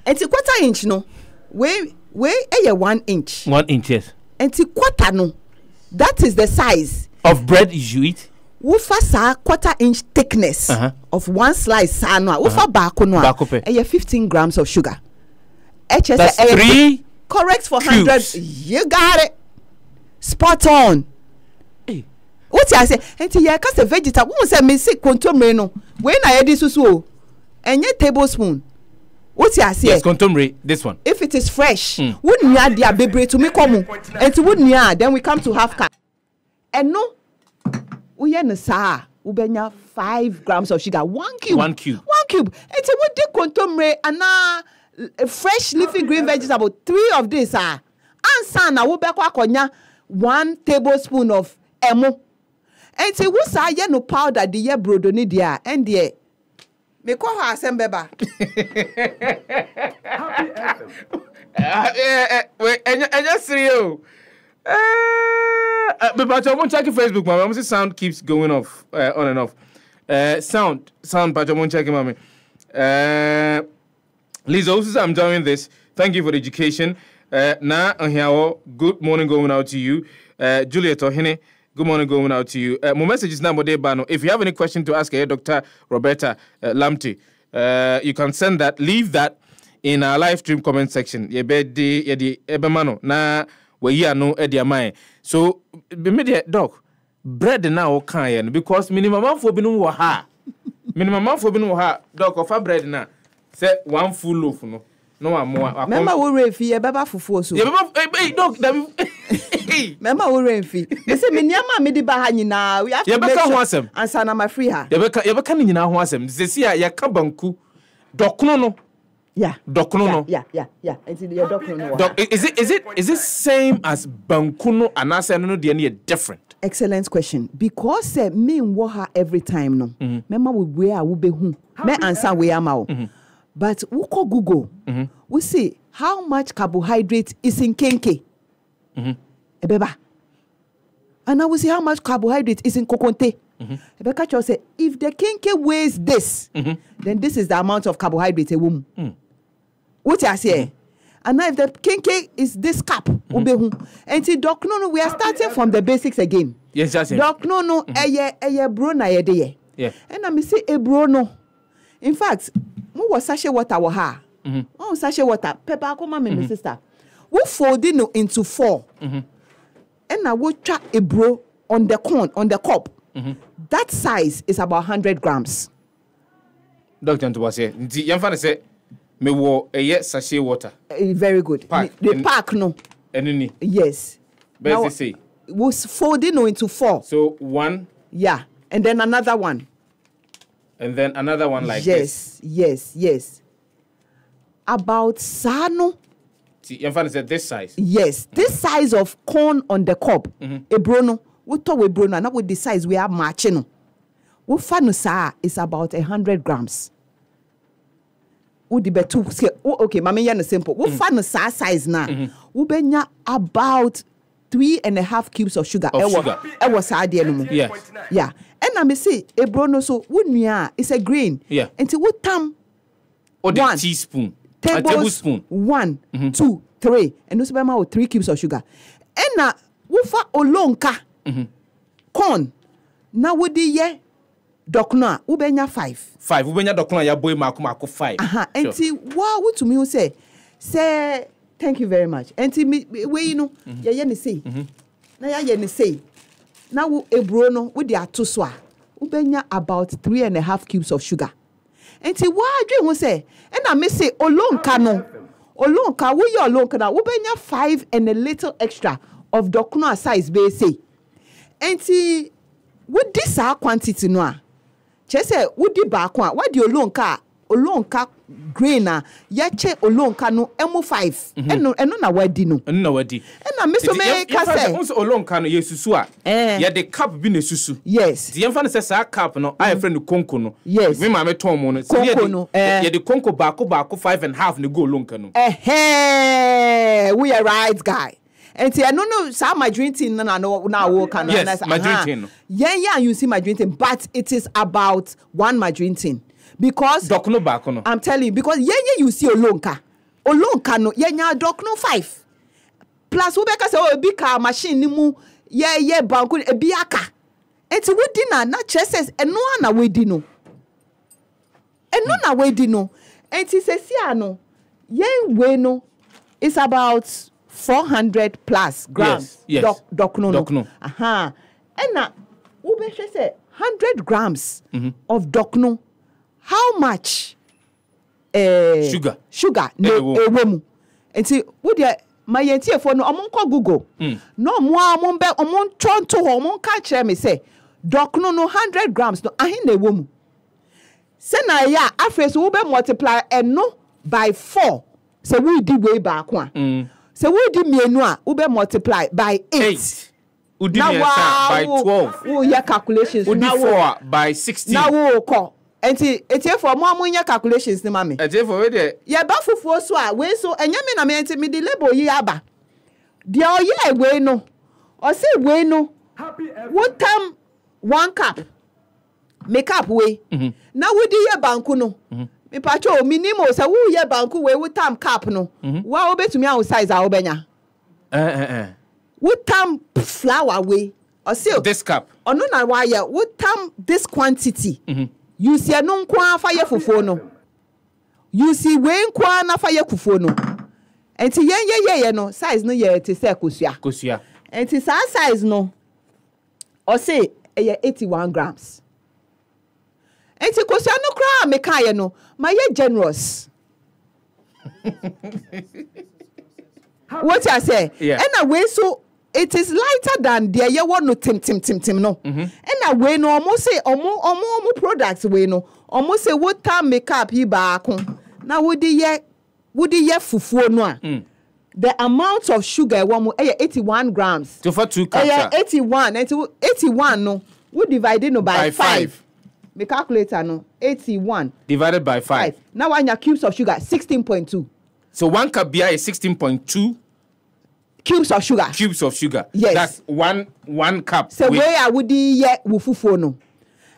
Enti quarter inch no. We eye 1 inch. 1 inch, yes. Enti quarter no. That is the size of bread you eat. Wofa sa quarter inch thickness of one slice sa no. Wofa baako no. Eye 15 grams of sugar. That's 3 correct for 100. You got it. Spot on. Hey. What you say? Enti ye ka se vegetable. Who say me say contomre no. When I eat susu. Enye tablespoon. What you say? Yes, contomre. This one. If it is fresh, wouldn't you add the bebre to me come? And to wouldn't you? Then we come to half cup. And no, we are sa. Ubenya 5 grams of sugar. 1 cube. 1 cube. 1 cube. And to what the contomre and fresh leafy green vegetable. 3 of this and sana ubekwa konya 1 tablespoon of emo. And to what sa ye no powder the ye brodo ni dia and the me call her asembeba. Wait, and just see you. But I won't check your Facebook, mommy. I'm sound keeps going off, on and off. Sound, but I won't check it, mommy. Liz, also, I'm joining this. Thank you for the education. Now, good morning going out to you. Juliet Ohene, good morning going out to you. My message is now, if you have any question to ask Dr. Roberta Lamptey, you can send that, leave that in our live stream comment section. Na we are no ediamai. So, immediate dog, bread now can because minimum for binu waha. Minimum for binu waha, dog of a bread now. Say 1 full loaf, no. No more. Remember we refi baba fufu so. Hey, dog, remember we refi. They say me nyama me di ba ha nyina. We have to make sure. Answer na my free ha. Yebeka ni nyina ho asem. They say ya ka banku. Dokno no. Yeah. Dokno no. Yeah. Until your dokno no. Dok, is it same as banku no and answer no dey na different? Excellent question. Because me wo ha every time no. Remember we where we be hu. Me answer we am o. But we call Google. We see how much carbohydrate is in kenke. Ebeba. And now we see how much carbohydrate is in kokonte. Ebeka Cho say, if the kenke weighs this, then this is the amount of carbohydrate a woman. What I say? And now if the kenke is this cup, and see, doc, no, we are starting from the basics again. Yes, that's it. Doc, no, eye bro na ye. Yeah. And I say a bro no. In fact, mo was sachet water wa ha. Oh, sachet water. Pepper come my sister. We fold it into 4. And I will try a bro on the corn, on the cup. That size is about 100 grams. Dr. Ntubase, nti yamfa say me wo sachet water. Very good. The pack no. Enuni. Yes. Best say. We fold it into 4. So 1. Yeah. And then another one. And then another one like this. Yes. About sano. Yamfa say this size. Yes. This size of corn on the cob. A brono. We talk with brono. Now with the size we are matching. We find is about 100 grams. Okay, mama yana simple. We find size now. We benya about 3.5 cubes of sugar. Yes. Yeah. And I may say a brono so it's a grain. Yeah. Until what time? Or the teaspoon. A tablespoon. 1, 2, 3. And those about 3 cubes of sugar. And now we fa olonka. Corn. Now we di ye dokna ubenya 5. 5. Ubenya dokna ya boy mako 5. And see what to me say thank you very much. And see me we you know ya ni say. Na ya ni say. Now a brono with the atoswa. Ubenya about 3.5 cubes of sugar. And see why you will say and I may say olonka no. Olonka we your olonka na ubenya 5 and a little extra of dokna size be say. And see with this quantity no. Che say would di back one what the olonka grain a yache olonka no emu 5 eno na wadi no na wadi na me so me ka say onso olonka no yesusu a ye de cup bi na susu yes the yemfa no say sa cup no I friend konko no yes me ma me ton mo no ye de konko baako 5.5 ne go olonka no we are right guy. And I don't know some my drinking no work and yes, my drinking. Yeah, you see my drinking, but it is about one my drinking because dokno back no. I'm telling you because you see olonka no dokno 5 plus we beka say oh big car machine ni mu banku e biaka enti we di na chesses eno na we di no enti sesia no we no it's about 400 plus grams. Yes. Dokno. And now, ube say 100 grams of dokno. How much? Sugar. Ewemu. And see, would you my entie for no amon ko Google. No mo amon be amon tron to amon catch me say dokno no 100 grams no ahin na ewemu. Say na ya afre so ube multiply eno by 4. So we di way back one. So we di mienu a ube multiply by 8. Udi by 12. Oh yeah calculations. Udi 4 by 16. Now we call. Enti for mo amunya calculations ni mami. Eti for we de. Ya ba fufuo so a we so enya me na me enti me di label yi aba. Dia oye we no. O say we no. What time 1 cup. Make up we. Na we di ye banku no. Me pacho minimo say wo ye banku we wo tam cap no wa obetumi a size a obenya wo tam flour we or say this cup ono na wa ye wo tam this quantity you see no nko afa ye fufuo no you see we nko na afa ye kufuo no enti ye no size no ye te say kosua enti sa size no or say 81 grams. And to question no cry, me kaya no, my generous. What I say? Yeah. And away so it is lighter than the year one no tim no. And away no almost say almost products we no almost say what time makeup he back. Now would ye fufu no. The amount of sugar one 81 grams. So for 2 cups. 81 no. We divide it by 5. Me calculator no 81 divided by 5. Now when your cubes of sugar 16.2. So 1 cup beer is 16.2 cubes of sugar. Yes. That's one cup. So where I would ye wufufu no.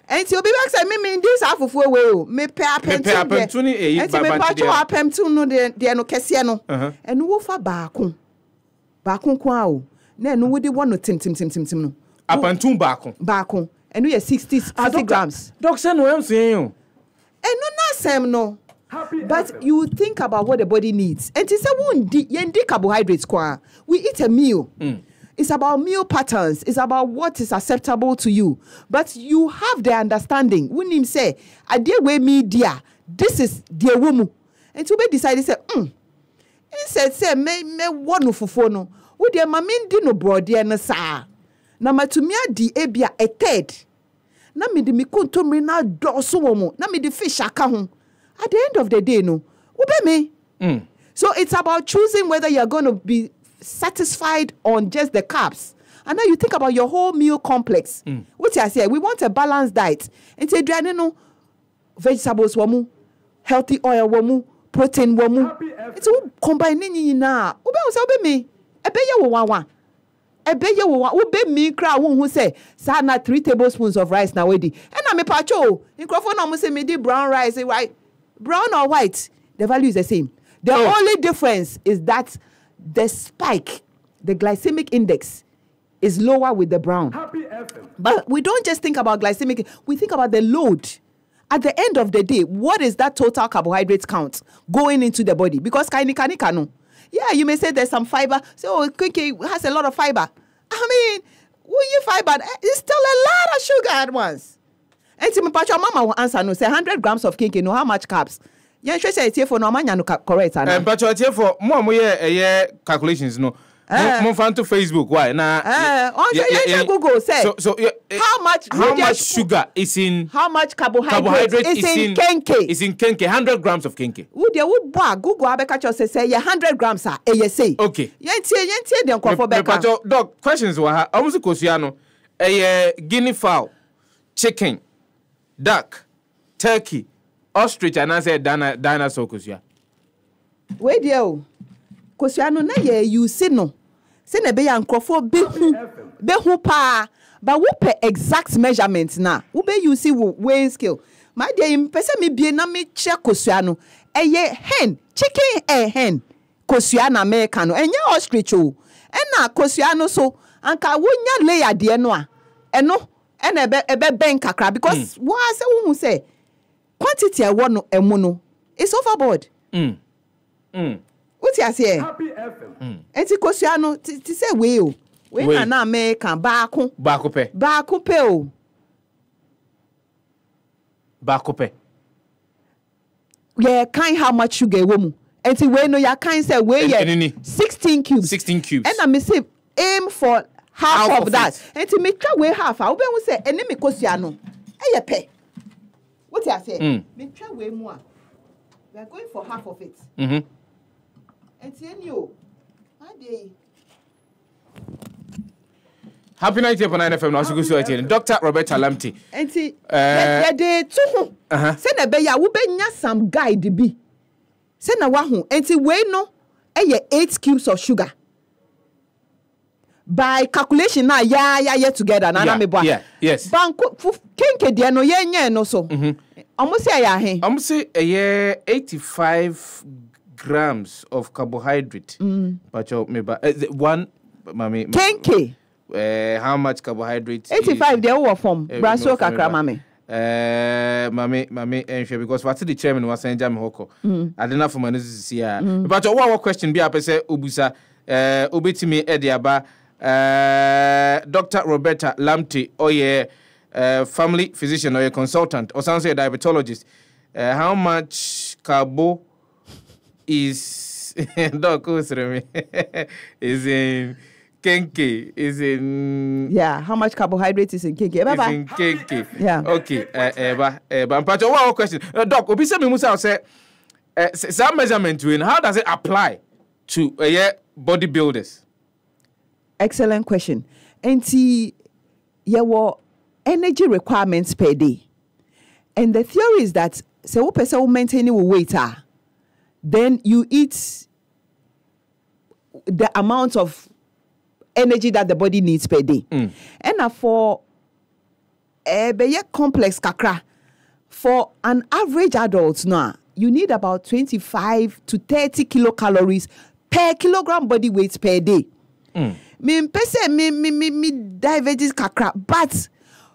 And so be back say me this afufu we me pay apentuni e and me pacho apemtu no de no kese no. And wo fa baako kwa o. Na no wo de one no tim no. Apentum baako. And we are 60 grams. Doctor, no, I'm saying. And no. But you think about what the body needs. And it's a carbohydrates. We eat a meal. It's about meal patterns. It's about what is acceptable to you. But you have the understanding. When him say, I deal with media, this is the woman. And to be decided, say, Instead, say, me one fufu no. Would your mamin dino brody and sa. Na matumia di ebia a third. Na me di mi kontomri na doso womo. Na me di fish aka ho. At the end of the day, no. Ube me. So it's about choosing whether you're going to be satisfied on just the carbs. And now you think about your whole meal complex. What I say, we want a balanced diet. And say, no, vegetables womu, healthy oil womu, protein womu. It's all combining na. Ube me. Ebe ye wo Ebe ye wo ube me kra who say sa na 3 tablespoons of rice na wedi. And na me pacho. Microphone na mo say me di brown rice, right? Brown or white, the value is the same. The only difference is that the spike, the glycemic index, is lower with the brown. But we don't just think about glycemic, we think about the load. At the end of the day, what is that total carbohydrates count going into the body? Because kanika no. Yeah, you may say there's some fiber. So cookie has a lot of fiber. I mean, when you fiber, it's still a lot of sugar at once. And to me, Pacho, Mama will answer no. Say 100 grams of kinky, no how much carbs? Yeah, she say it's here for no man, no correct. But you for more calculations, no. Move to Facebook. Why? Google say. So how much sugar is in? How much carbohydrate is in kenke? Is in kenke. 100 grams of kenke. Would Google abeka say 100 grams are say. Okay. Yentie the nkofo beka. Doc, questions were almost kosiano. Guinea fowl, chicken, duck, turkey, ostrich, and I said dinosaur kosia. Wait there. Kosiano na ye you see no. Say na be ya nkofo behu pa. But we pay exact measurements na. We be you see weighing scale. My dear, pese me bie na me check kosiano. Eye hen, chicken hen. Kosiano American no. Enye ostrich o. Ena kosiano so anka wonya layer de no a. Eno ebe ben kakra because wa say wo say quantity e wo no emu no. It's overboard. What you say? Enti kosiano ti say we o. We na American baako pe o. Baako pe. Yeah, kind how much sugar wo mu. Enti we no ya kind say we yeah 16 cubes. 16 cubes. And I me say aim for half of that. Enti me twa we half. I will say ene me kosiano. Eye pe. What you say? Me twa we mu a. We are going for half of it. Enti eni o. Ade. Happy 90.9 FM now so go Dr. Roberta Lamptey. Enti ye too. Say na be ya wo benya some guide bi. Say na wa ho. Enti we no 8 cubes of sugar. By calculation na ya together na me boa. Yeah, yes. Banko kenke de no ye nya no so. Almost say ya he. Almost say 85 grams of carbohydrate. But me one mami kenke. How much carbohydrate? 85 they were from braso kakra mami. Mami, because what the chairman was saying, Jam Hoko. I didn't have for my see. But one question be up say Ubusa, Ubitimi Ediaba, Dr. Roberta Lamptey, or family physician or a consultant, or some say a diabetologist. How much carbo is Doc is in kenke is in how much carbohydrate is in kenke? Is in kenke. Yeah. Okay. But one question. Doc, obi say me musa say some measurement win. How does it apply to bodybuilders? Excellent question. And your energy requirements per day. And the theory is that say one person will maintain your weight, then you eat the amount of energy that the body needs per day. And for be complex kakra, for an average adult now, you need about 25 to 30 kilocalories per kilogram body weight per day. Me pese me diabetes kakra, but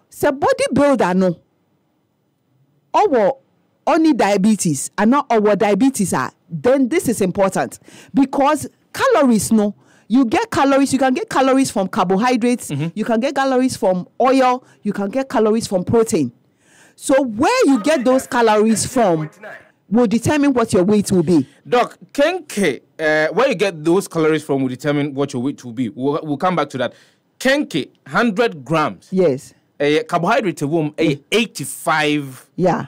se bodybuilder no or only diabetes and not our diabetes then this is important because calories no. You get calories, you can get calories from carbohydrates, you can get calories from oil, you can get calories from protein. So where you get those calories from will determine what your weight will be. Doc, kenke, where you get those calories from will determine what your weight will be. We'll come back to that. Kenke, 100 grams. Yes. Carbohydrate womb, 85. Yeah.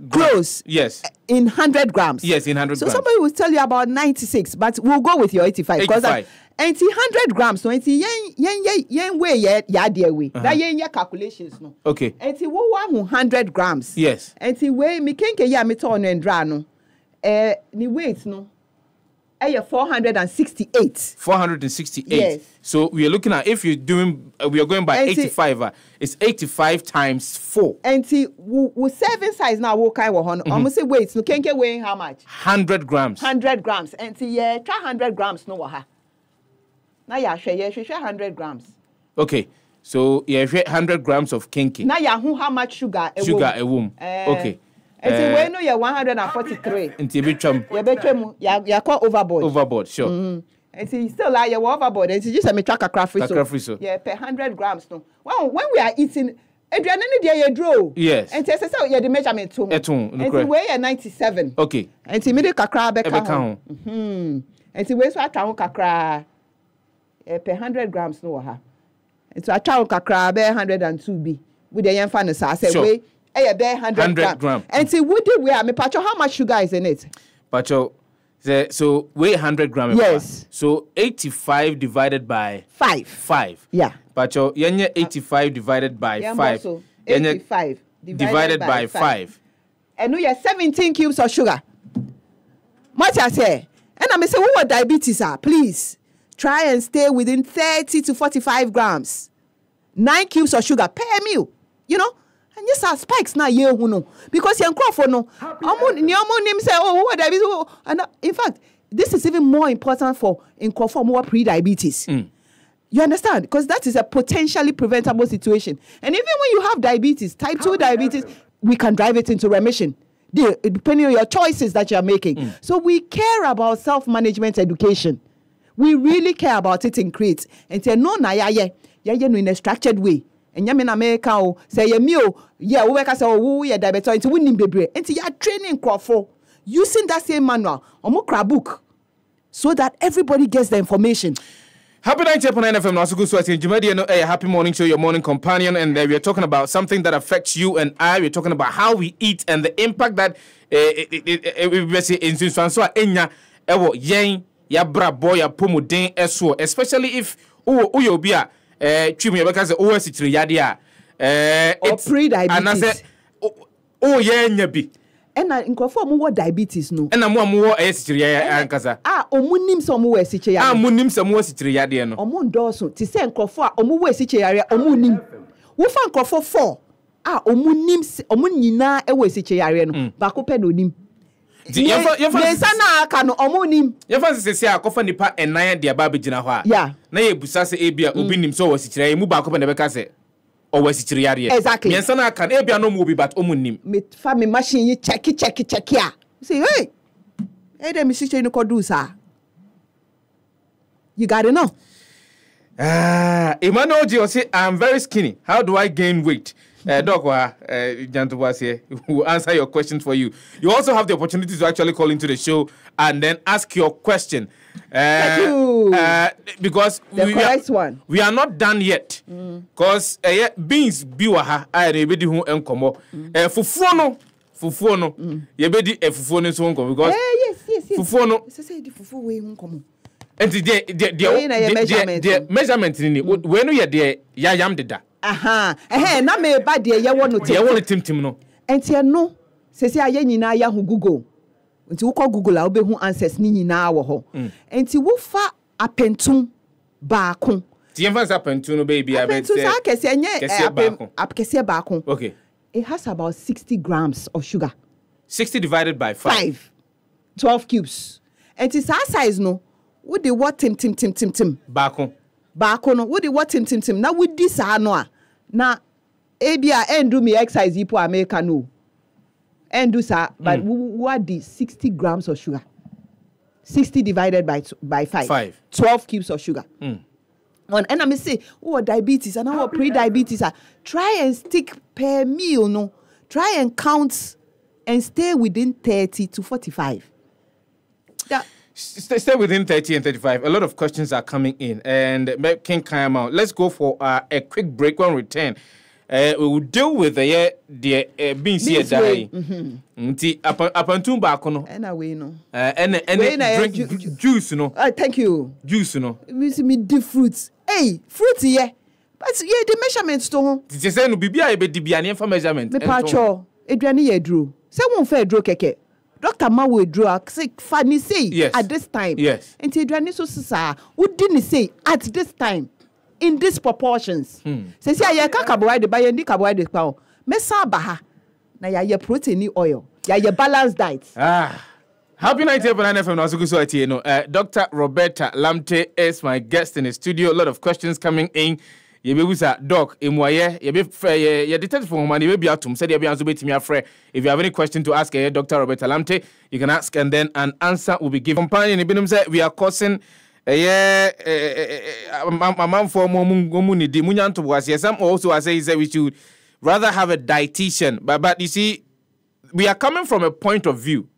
Close. Yes. In 100 grams. Yes, in 100 grams. So somebody will tell you about 96, but we'll go with your 85. 85. And 100 grams, so it's yen way ya dear way. That yen calculations no. Okay. And it's 100 grams. Yes. And it's way me kenke ya me turn and drano. Ni weight no. 468. 468. Yes. So we are looking at if you're doing, we are going by 85. It's 85 times 4. And we serving size now. What kind of one? Almost say weight. No can weighing how much? 100 grams. 100 grams. And try 100 grams. No waha. Now you share 100 grams. Okay. So you share 100 grams of kenke. Now you how much sugar? A womb. Okay. And we know you're 143. And you betray you call overboard. Overboard, sure. And still like you're overboard. And just a track a craft so. Yeah, per 100 grams. No. Well, when we are eating, Adrian, you draw. Yes. And tell us how you the measurement too. And we weigh 97. Okay. And see me the kakra beka. And see we so kakra. per 100 grams no ha. So I try kakra be 102 b. With the yemfa no sa say we e be 100 grams. And see would we me pacho how much sugar is in it? Pacho, so weigh 100 grams. Yes. So 85 divided by 5. 5. Yeah. Pacho, yenye 85 divided by 5. So 85 divided by 5. And we have 17 cubes of sugar. Much I say. And I say, what diabetes are? Please try and stay within 30 to 45 grams. 9 cubes of sugar per meal. You know? And yes, our spikes now, yeah, no. Because you're for no. Say, oh, what diabetes? And in fact, this is even more important for more pre-diabetes. You understand? Because that is a potentially preventable situation. And even when you have diabetes, type 2 diabetes, we can drive it into remission, depending on your choices that you're making. So we care about self-management education. We really care about it in Crete. And say, no, na ya in a structured way. And yamin America say ye meal, yeah, we say, oh, yeah, diabetes, into winning baby. And you are training Crawford using that same manual or more book so that everybody gets the information. Happy 90.9 FM. Also good to see you. Happy morning show, your morning companion, and we are talking about something that affects you and I. We're talking about how we eat and the impact that we say in Swanswa Enya ewo yen ya bra boy ya pomuden eso, especially if you be a trim you because o sitiri yade a it's pre-diabetes. And I say yen bi. And in conform what diabetes no. And I'm more sitiri ankasa. Omunim so mo sitiri yade. Munim so mo sitiri yade no. Omo ndoso ti se nkofo a omo sitiri yade omunim. Wo fa nkofo 4 omunim omo nyina e sitiri yade no. Ba ko pe no nim. Yensa na aka no omunim. Yenfa sese akofa nipa enan de aba begina ho a. Yeah. Na ye busa se ebia obi nim so sitiri yade mu ba ko pe na be ka se exactly. Yes, I can be no movie, but me family machine you check ya. Say, hey, them sister you could do, sir. You gotta know. Emmanuel G say I'm very skinny. How do I gain weight? Doc, Janto was here. Will answer your questions for you. You also have the opportunity to actually call into the show and then ask your question. Thank you. Because we are not done yet. Because beans biwaha I rebedi hu enkomo. Fufuo no. Yebedi fufuo no so enkomo because yes. Fufuo no. Say the fufuo we enkomo. And the measurement ni we no ye de yam deda. Na me ba de ye wono te. Ye wono timtim no. Enti no se aye nyina ya hu Google. Enti wo kọ Google a wo be hu answers ni nyina wo ho. Enti wo fa apentum baako. Ti yemfa sa apentum no baby abet say. Apentum sa kese enye apkese baako. Okay. It has about 60 grams of sugar. 60 divided by 5. 12 cubes. Enti sa size no wo de what tim baako no wo de what tim na wo di sa no a na ebia endu me exercise ipo America no endu sa but what the 60 grams of sugar 60 divided by 5 12 cubes of sugar and I may say diabetes and our pre-diabetes try and stick per meal no try and count and stay within 30 to 45. Stay within 30 and 35. A lot of questions are coming in, and King come out. Let's go for a quick break. When we return, we will deal with the beans here die. Upon back on. And away no. And drink juice no. Thank you. Juice no. Me the fruits. Hey, fruits here. But yeah, the measurements to. Did you say no? Bibia be dibiani for measurement. Me pacho. Edwani ye drew. Say won fair draw keke. Dr. Mawe drew funny say yes. At this time. Yes. And Edwani so sisa. Who didn't say at this time? In these proportions. Say ya carbohydrate buy ndi carbohydrate pa. Me sa baha. Na ya protein oil. Ya balanced diet. Happy 90.9 FM now so at no. Dr. Roberta Lamptey is my guest in the studio. A lot of questions coming in. Ye be wisa doc emwaye ye be ye detect for man ye be atum said ye be anso betimi afre. If you have any question to ask Dr. Roberta Lamptey, you can ask and then an answer will be given. Companion ibinum say we are causing a man for momunidi munyanto was yes. Some also say we should rather have a dietitian. But you see, we are coming from a point of view.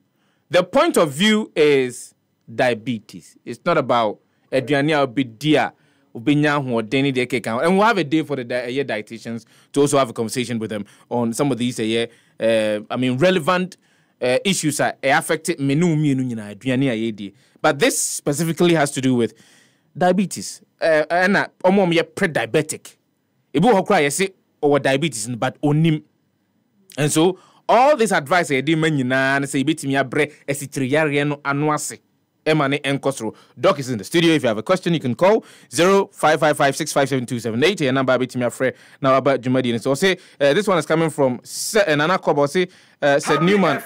The point of view is diabetes. It's not about Adriania Obidia ubinya or Danny de account. And we'll have a day for the dietitians to also have a conversation with them on some of these relevant issues that affect menu. But this specifically has to do with diabetes. And pre-diabetic. Ibu hokra yesi or diabetes but onim. And so all this advice I did menina and say bit me abre esitriariano anwase. Emane Enkosro. Doc is in the studio. If you have a question, you can call 0555-657-278. Your number bit me afre now about Jumadi. So say this one is coming from Nana Kobo. Said Newman.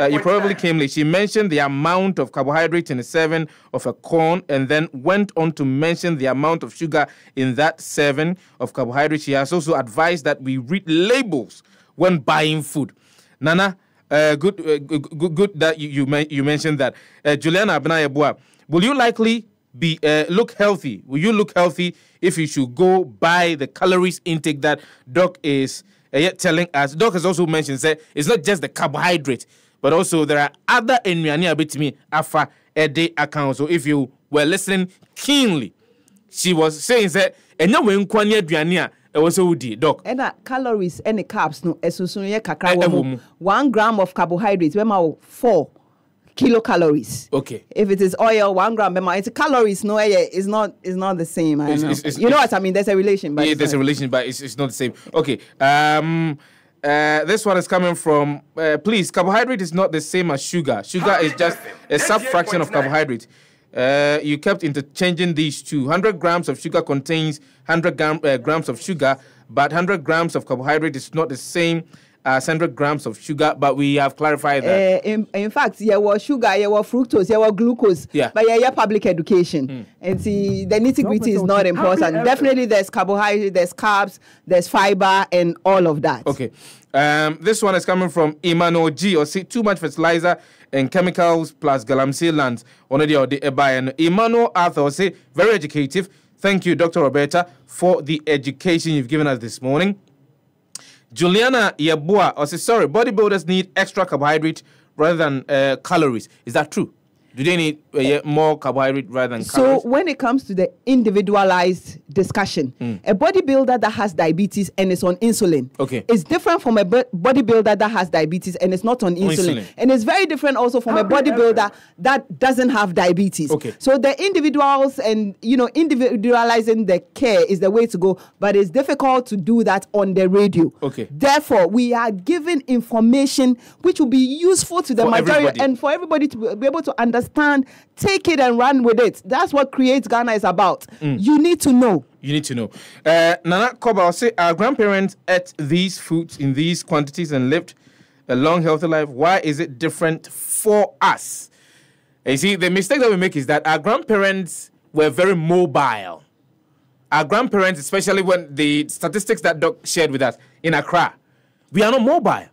You probably came late. She mentioned the amount of carbohydrate in a serving of a corn and then went on to mention the amount of sugar in that serving of carbohydrate. She has also advised that we read labels when buying food. Nana, good that you mentioned that. Juliana Abnayabua, will you likely be look healthy? Will you look healthy if you should go by the calories intake that Doc is telling us? Doc has also mentioned that it's not just the carbohydrate, but also there are other enuania bit me afa a day account. So if you were listening keenly, she was saying that enya we nkwane aduane a also di Doc. And calories and the carbs no esusunye kakra wo 1 gram of carbohydrates we ma 4 kilocalories. Okay. If it is oil, 1 gram, it's calories. No, it's not the same. You know what I mean? There's a relation, but there's a relation, but it's not the same. Okay. This one is coming from. Please, carbohydrate is not the same as sugar. Sugar is just a sub-fraction of carbohydrate. You kept interchanging these two. 100 grams of sugar contains 100 grams of sugar, but 100 grams of carbohydrate is not the same as 100 grams of sugar, but we have clarified that. In fact, there was sugar, there was fructose, there was glucose, but yeah, public education. And see, the nitty-gritty is not important. Definitely there's carbohydrate, there's carbs, there's fiber, and all of that. Okay. This one is coming from Emmanuel G. Or see, too much fertilizer and chemicals plus galamsey lands on the and Emmanuel Arthur say very educative. Thank you, Dr. Roberta, for the education you've given us this morning. Juliana Yabua or say sorry, bodybuilders need extra carbohydrate rather than calories. Is that true? Do they need more carbohydrate rather than calories? So when it comes to the individualized discussion, a bodybuilder that has diabetes and is on insulin is different from a bodybuilder that has diabetes and is not on insulin. And it's very different also from a bodybuilder that doesn't have diabetes. So the individuals and, individualizing the care is the way to go, but it's difficult to do that on the radio. Therefore, we are giving information which will be useful to the majority and for everybody to be able to understand, take it and run with it. That's what Create Ghana is about. You need to know. You need to know. Nana Koba, say our grandparents ate these foods in these quantities and lived a long, healthy life. Why is it different for us? And you see, the mistake that we make is that our grandparents were very mobile. Our grandparents, especially when the statistics that Doc shared with us in Accra, we are not mobile.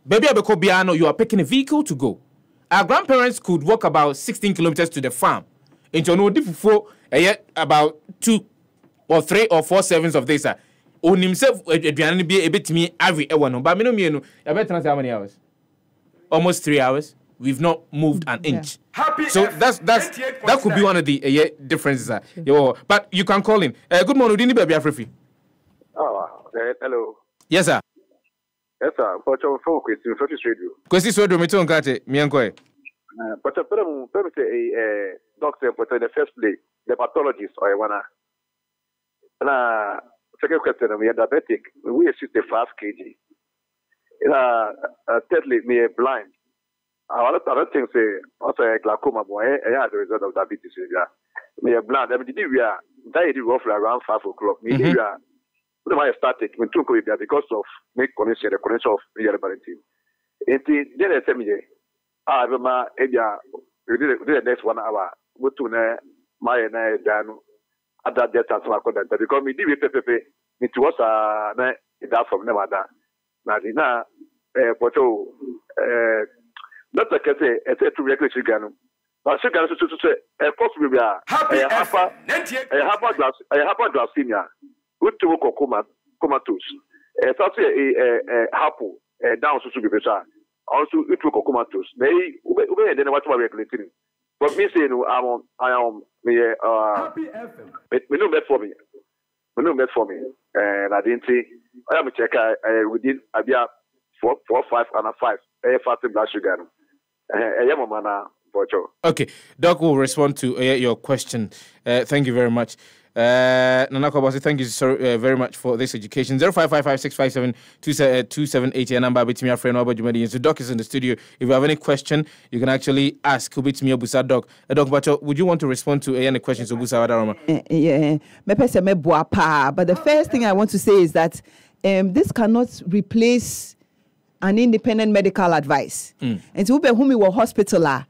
Baby Abekobiano, you are picking a vehicle to go. Our grandparents could walk about 16 kilometers to the farm. Into no difficult, about 2 or 3 or 4 servings of this. On himself, Adrian be a bit to me every hour. But I bet how many hours? Almost 3 hours. We've not moved an inch. So that could be one of the differences. But you can call in. Good morning, Udini Baby Afrifi. Hello. Yes, sir. Yes, sir. But your phone question, radio. Question radio, me too, Kate, Miankoe. But a doctor, but in the first place, the pathologist or one. Second question, we are diabetic. We are 65 kg. Thirdly, we are blind. Other things say also glaucoma, boy, as a result of diabetes. We are blind. I mean, we are died roughly around 5 o'clock. We are. When I started, when took with that because of make connection, the connection of real parenting. And then I said, I remember, we did the next 1 hour. What to my and I done at that data because we did with Pepe. It was that from Nevada. Now, but not like I say, it's a regular sugar. But sugar is to say, of course, we are hyperglycemia. Good to work comatose. It's also a apple down to be better. Also, it will comatose. They then what we are regulating. But me say no, I am me me no bet for me. Me no bet for me. And I didn't say I am check within Abia 4, 5 and a 5. Fasting blood sugar. Okay, Doc will respond to your question. Thank you very much. Nana Kobasi, thank you very much for this education. 0555-657-2780, a number between your friend Robert Jumedi. So Doc is in the studio. If you have any question, you can actually ask Kubitmi Obusa Doc. Doc Bacho, would you want to respond to any questions Obusa Wadaroma? Yeah, but the first thing I want to say is that this cannot replace an independent medical advice. And so whom we were hospital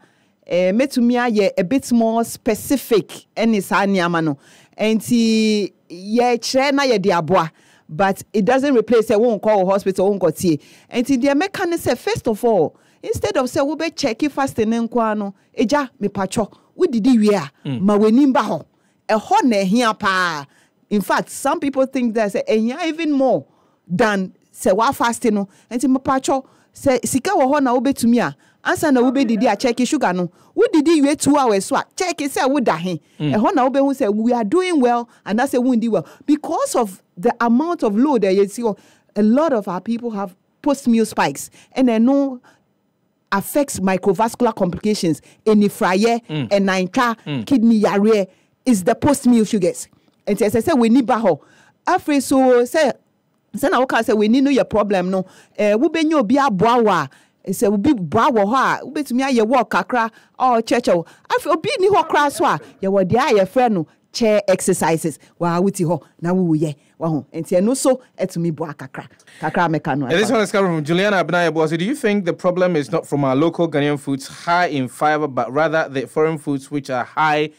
metumia a bit more specific and is anyamano. And he trena ye diabwa, but it doesn't replace a won't call hospital won't go see. And the mechanism first of all, instead of say we be check if fast and enquano, eja me pacho, we did we are ma we nimba ho. A hone here pa. In fact, some people think that say even more than say wa fasting no enti mapacho say sika wo ho na wo betumi a ansa na wo be didi a check sugar no wo didi we 2 hours so a check say wo da he e ho na wo be hu say we are doing well and that's say we do well because of the amount of load that you see. A lot of our people have post-meal spikes and they know affects microvascular complications in the fryer and ninka kidney yare is the post-meal sugars. And as I said, we need baho after so say na woka say we need no your problem no wo benyo obi aboawa say we be boawo ho a wo betumi aye work kakra or church afi obi ni ho kra so a ye wo dia aye frɛ no chair exercises wa wuti ho na wo ye wa ho enti no so etumi boa kakra meka no. This one is coming from Juliana Abnaya Boss. Do you think the problem is not from our local Ghanaian foods high in fiber but rather the foreign foods which are highly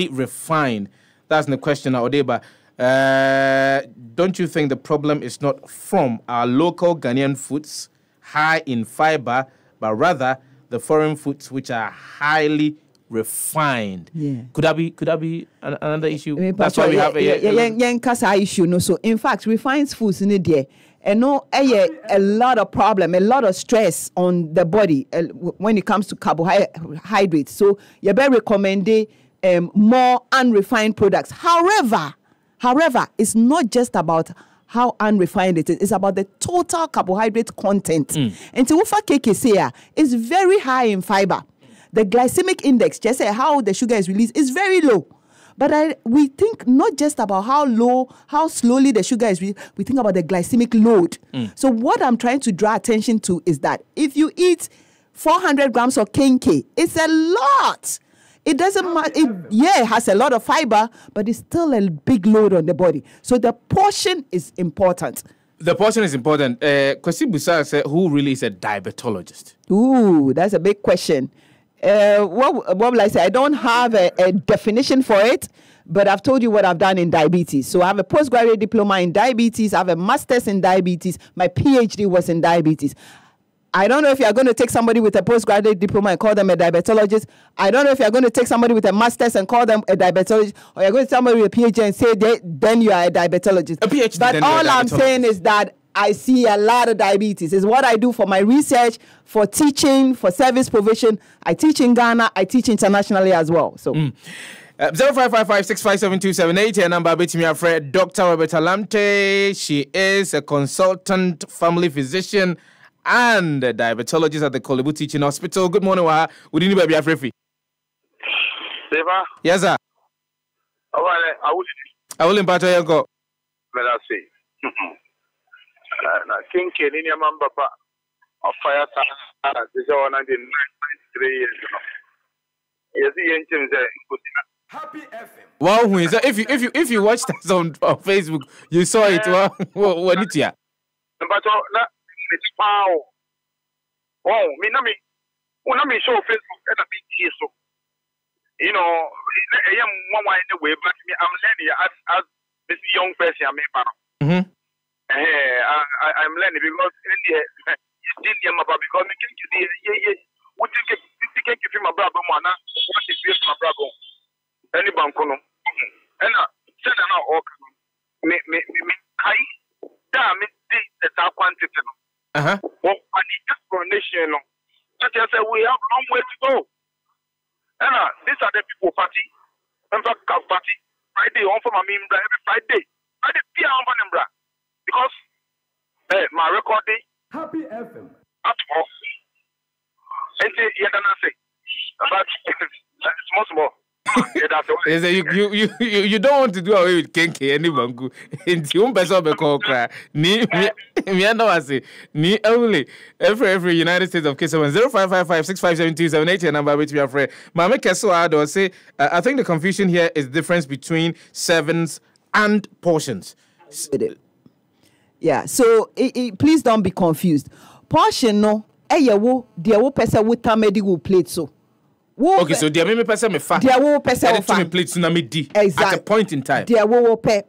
refined? That's the question Odeba. Don't you think the problem is not from our local Ghanaian foods high in fiber, but rather the foreign foods which are highly refined? Yeah. Could that be another issue? That's why we have a issue. No, so in fact, refined foods in there. And no, a lot of problem, a lot of stress on the body when it comes to carbohydrates. So you better recommend more unrefined products. However, it's not just about how unrefined it is. It's about the total carbohydrate content. And to ufa cake is very high in fiber. The glycemic index, just say how the sugar is released, is very low. But we think not just about how slowly the sugar is released, we think about the glycemic load. So what I'm trying to draw attention to is that if you eat 400 grams of kenke, it's a lot. It doesn't matter. It has a lot of fiber, but it's still a big load on the body. So the portion is important. The portion is important. Kwesi Busa said, who really is a diabetologist? Ooh, that's a big question. What will I say? I don't have a definition for it, but I've told you what I've done in diabetes. So I have a postgraduate diploma in diabetes. I have a master's in diabetes. My PhD was in diabetes. I don't know if you're going to take somebody with a postgraduate diploma and call them a diabetologist. I don't know if you're going to take somebody with a master's and call them a diabetologist, or you're going to take somebody with a PhD and say then you are a diabetologist. A PhD, but all I'm saying is that I see a lot of diabetes. It's what I do for my research, for teaching, for service provision. I teach in Ghana. I teach internationally as well. So. 0555-657-2780, a number between my friend Dr. Roberta Lamptey. She is a consultant family physician and a diabetologist at the Kolebu Teaching Hospital. Good morning, Waha. Would you be Afrefi? Seva? Yes, sir. I will impart your go. Let us see. King Kenya Mamba of Fire this is 193 years ago. Yes, the ancient Happy FM. Wow, if you watched us on Facebook, you saw it. What did you? But it's power. Oh, me show Facebook and a big tear. So, you know, I am one way in the way, but I'm learning as this young person. I'm learning because because what you can give him a brother, mana, what is this, my brother? Any bankono. And said an hour, me, damn it, the quantity. What I need explanation. Such as say we have a long way to go. And these are the people party. Party. Friday on for my membra every Friday. Friday Pia on membra. Because my recording Happy FM. at all. And you don't say. But small. You don't want to do away with Kenke anyone. Into one person be called cry. Me I say ni only every United States of K7 0555-657-278 your number which we are friend. Mama Keso Ado say I think the confusion here is difference between sevens and portions. Yeah, so please don't be confused. Portion no wo dia wo pese wo tamedi wo plate so. Okay, so dia me pese me fa. Dia wo pese wo fa. Me plate na me di exactly. At a point in time. Dia wo pe.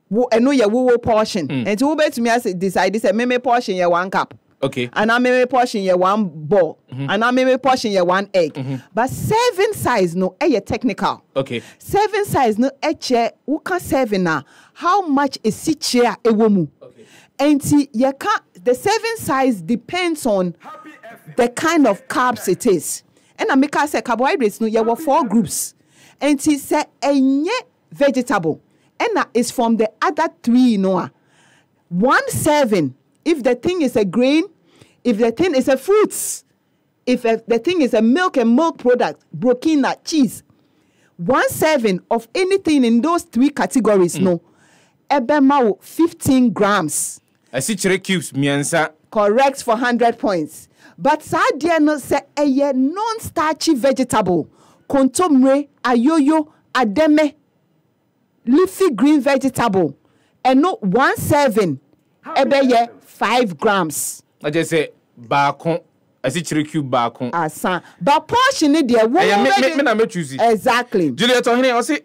Wo eno ye wo portion. And wo bet me as decide say me portion ye 1 cup. Okay. And I me portion ye 1 ball. And I me portion ye 1 egg. But 7 size no technical. Okay. 7 size no eche wo kan 7 na. How much is each chair ewo mu? Okay. And you can't, the 7 size depends on the kind of carbs it is. And I make us say carbohydrates no you have 4 groups. And he say enye vegetable. And that is from the other 3 you know. 1/7 if the thing is a grain, if the thing is a fruits, if the thing is a milk and milk product, broken nut, cheese. 1/7 of anything in those 3 categories no. Ebema 15 grams. I see 3 cubes miensa. Correct for 100 points. But sadia no say a non-starchy vegetable. Kontomre, ayoyo, ademe, leafy green vegetable. And no 1/7. Ebeye 5 grams. I just say bakon. I see 3 cube bakon. Asa. But portion it there. Me choose it. Exactly. Juliet Ohene, I say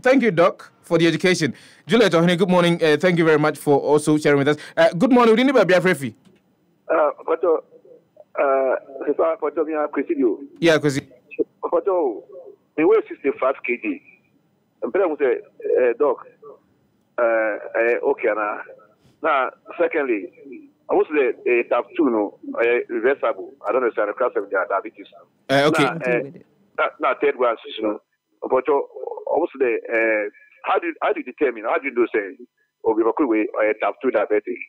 thank you, Doc, for the education. Juliet Ohene, good morning. Thank you very much for also sharing with us. Good morning. We didn't be a referee. Yeah, because me weigh 65 kg. And people say, Doc, okay now. Secondly, I was the type 2 no reversible. I don't understand the class of diabetes. Okay. Now third one, you know. But also the how do you determine? How do you do say? Or we could way type 2 diabetic.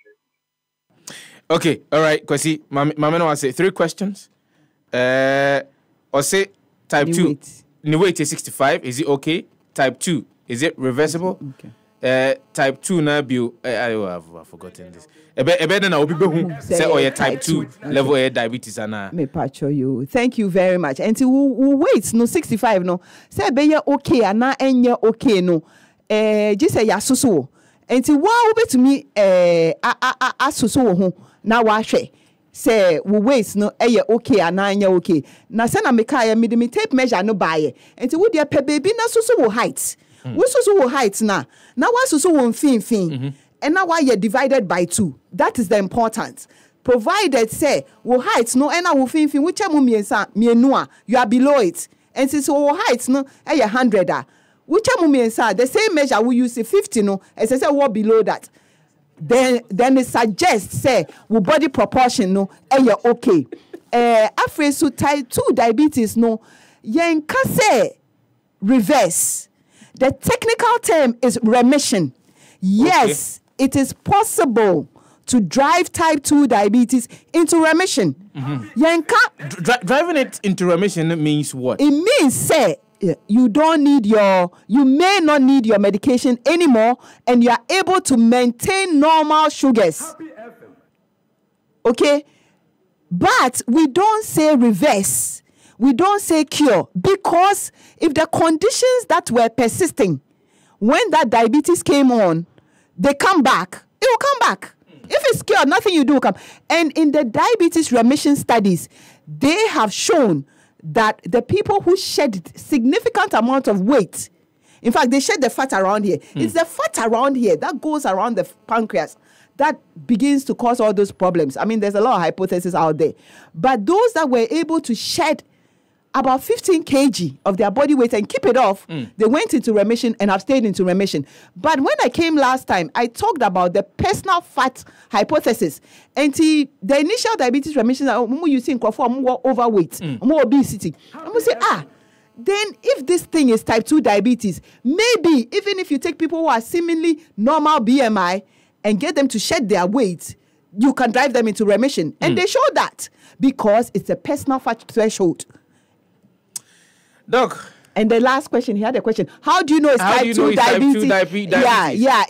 Okay, all right, Kwesi. Mama no say 3 questions. Or say type 2. The weight is 65. Is it okay? Type 2. Is it reversible? Okay. Type 2 na bio. I've forgotten this. Ebe na obi behu say or type 2 level diabetes ana. Me pacho you. Thank you very much. And we wait no 65 no. Say be okay ana enye okay no. Just say ya susu. And wa obetumi asusu wo ho na wa hwe. Say we wait no okay ana enye okay. Na say na me kai me de me tape measure no buy. And we dey pe baby na susu wo height. We susu wo height na wa susu wo fin. And now why you're divided by 2. That is the important. Provided say wo height no and wo fin which miensa you are below it. And since wo height no 100 which the same measure we use 50 no as I say what below that. Then it suggests say wo body proportion no okay. After so type 2 diabetes no yenka say reverse. The technical term is remission. Yes, okay. It is possible to drive type 2 diabetes into remission. Driving it into remission means what? It means, say, you may not need your medication anymore and you are able to maintain normal sugars. Okay? But we don't say reverse. We don't say cure because if the conditions that were persisting when that diabetes came on, they come back. It will come back. If it's cured, nothing you do will come. And in the diabetes remission studies, they have shown that the people who shed significant amount of weight, in fact, they shed the fat around here. It's the fat around here that goes around the pancreas that begins to cause all those problems. I mean, there's a lot of hypotheses out there. But those that were able to shed about 15 kg of their body weight and keep it off, they went into remission and have stayed into remission. But when I came last time, I talked about the personal fat hypothesis. And the initial diabetes remission, you see more overweight, more obesity. I'm going to say, then if this thing is type 2 diabetes, maybe even if you take people who are seemingly normal BMI and get them to shed their weight, you can drive them into remission. And they show that because it's a personal fat threshold. Doc. And the last question, he had a question. How do you know it's type 2 diabetes? Yeah.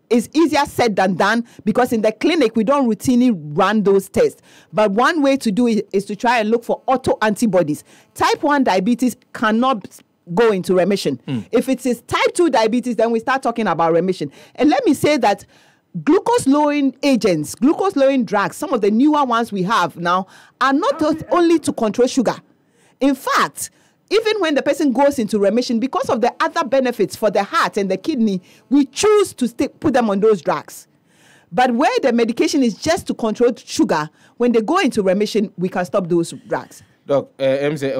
It's easier said than done because in the clinic, we don't routinely run those tests. But one way to do it is to try and look for autoantibodies. Type 1 diabetes cannot go into remission. If it is type 2 diabetes, then we start talking about remission. And let me say that glucose-lowering agents, glucose-lowering drugs, some of the newer ones we have now, are not only to control sugar. In fact, even when the person goes into remission, because of the other benefits for the heart and the kidney, we choose to put them on those drugs. But where the medication is just to control sugar, when they go into remission, we can stop those drugs. Doc, because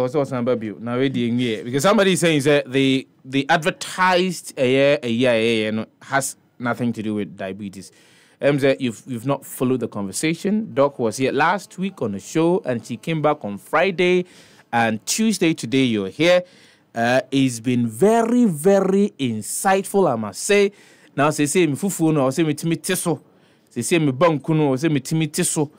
somebody is saying that the advertised has nothing to do with diabetes. You've not followed the conversation. Doc was here last week on the show, and she came back on Friday. And Tuesday, today, you're here. It's been very, very insightful, I must say. Now, say me fufu no, say me timi tiso. Say me banku no, say me timi tiso.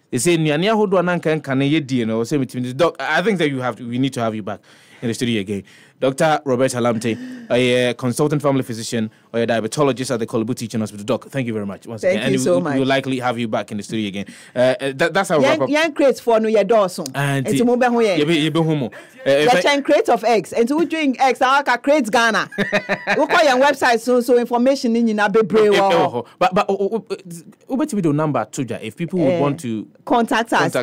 They say nyania hodo ananka nkane yedie no, say me timi. Doc, I think that we need to have you back in the studio again. Dr. Roberta Lamptey, a consultant family physician or a diabetologist at the Kolebu Teaching Hospital. Doc, thank you very much once again. Thank you so much. We'll likely have you back in the studio again. That's our wrap up. Young crates for no your dorsum. And it's mobile hoye. Your crate of eggs. And to drink eggs, I crates Ghana. We call your website so information in your bebre. But over to the number Tuja if people would want to contact us.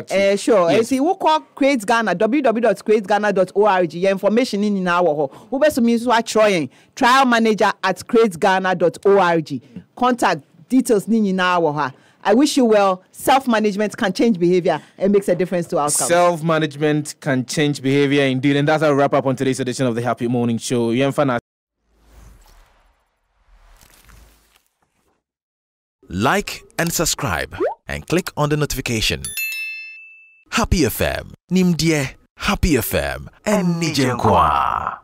Sure. Yes. See, we call Crates Ghana, www.cratesghana.org. Your information in our who best means what trying trial manager at cratesghana.org. Contact details in our. I wish you well. Self-management can change behavior and makes a difference to outcomes. Self-management can change behavior indeed. And that's our wrap up on today's edition of the Happy Morning Show. Like and subscribe and click on the notification. Happy FM, Nimdie, Happy FM, and Nijenkwa.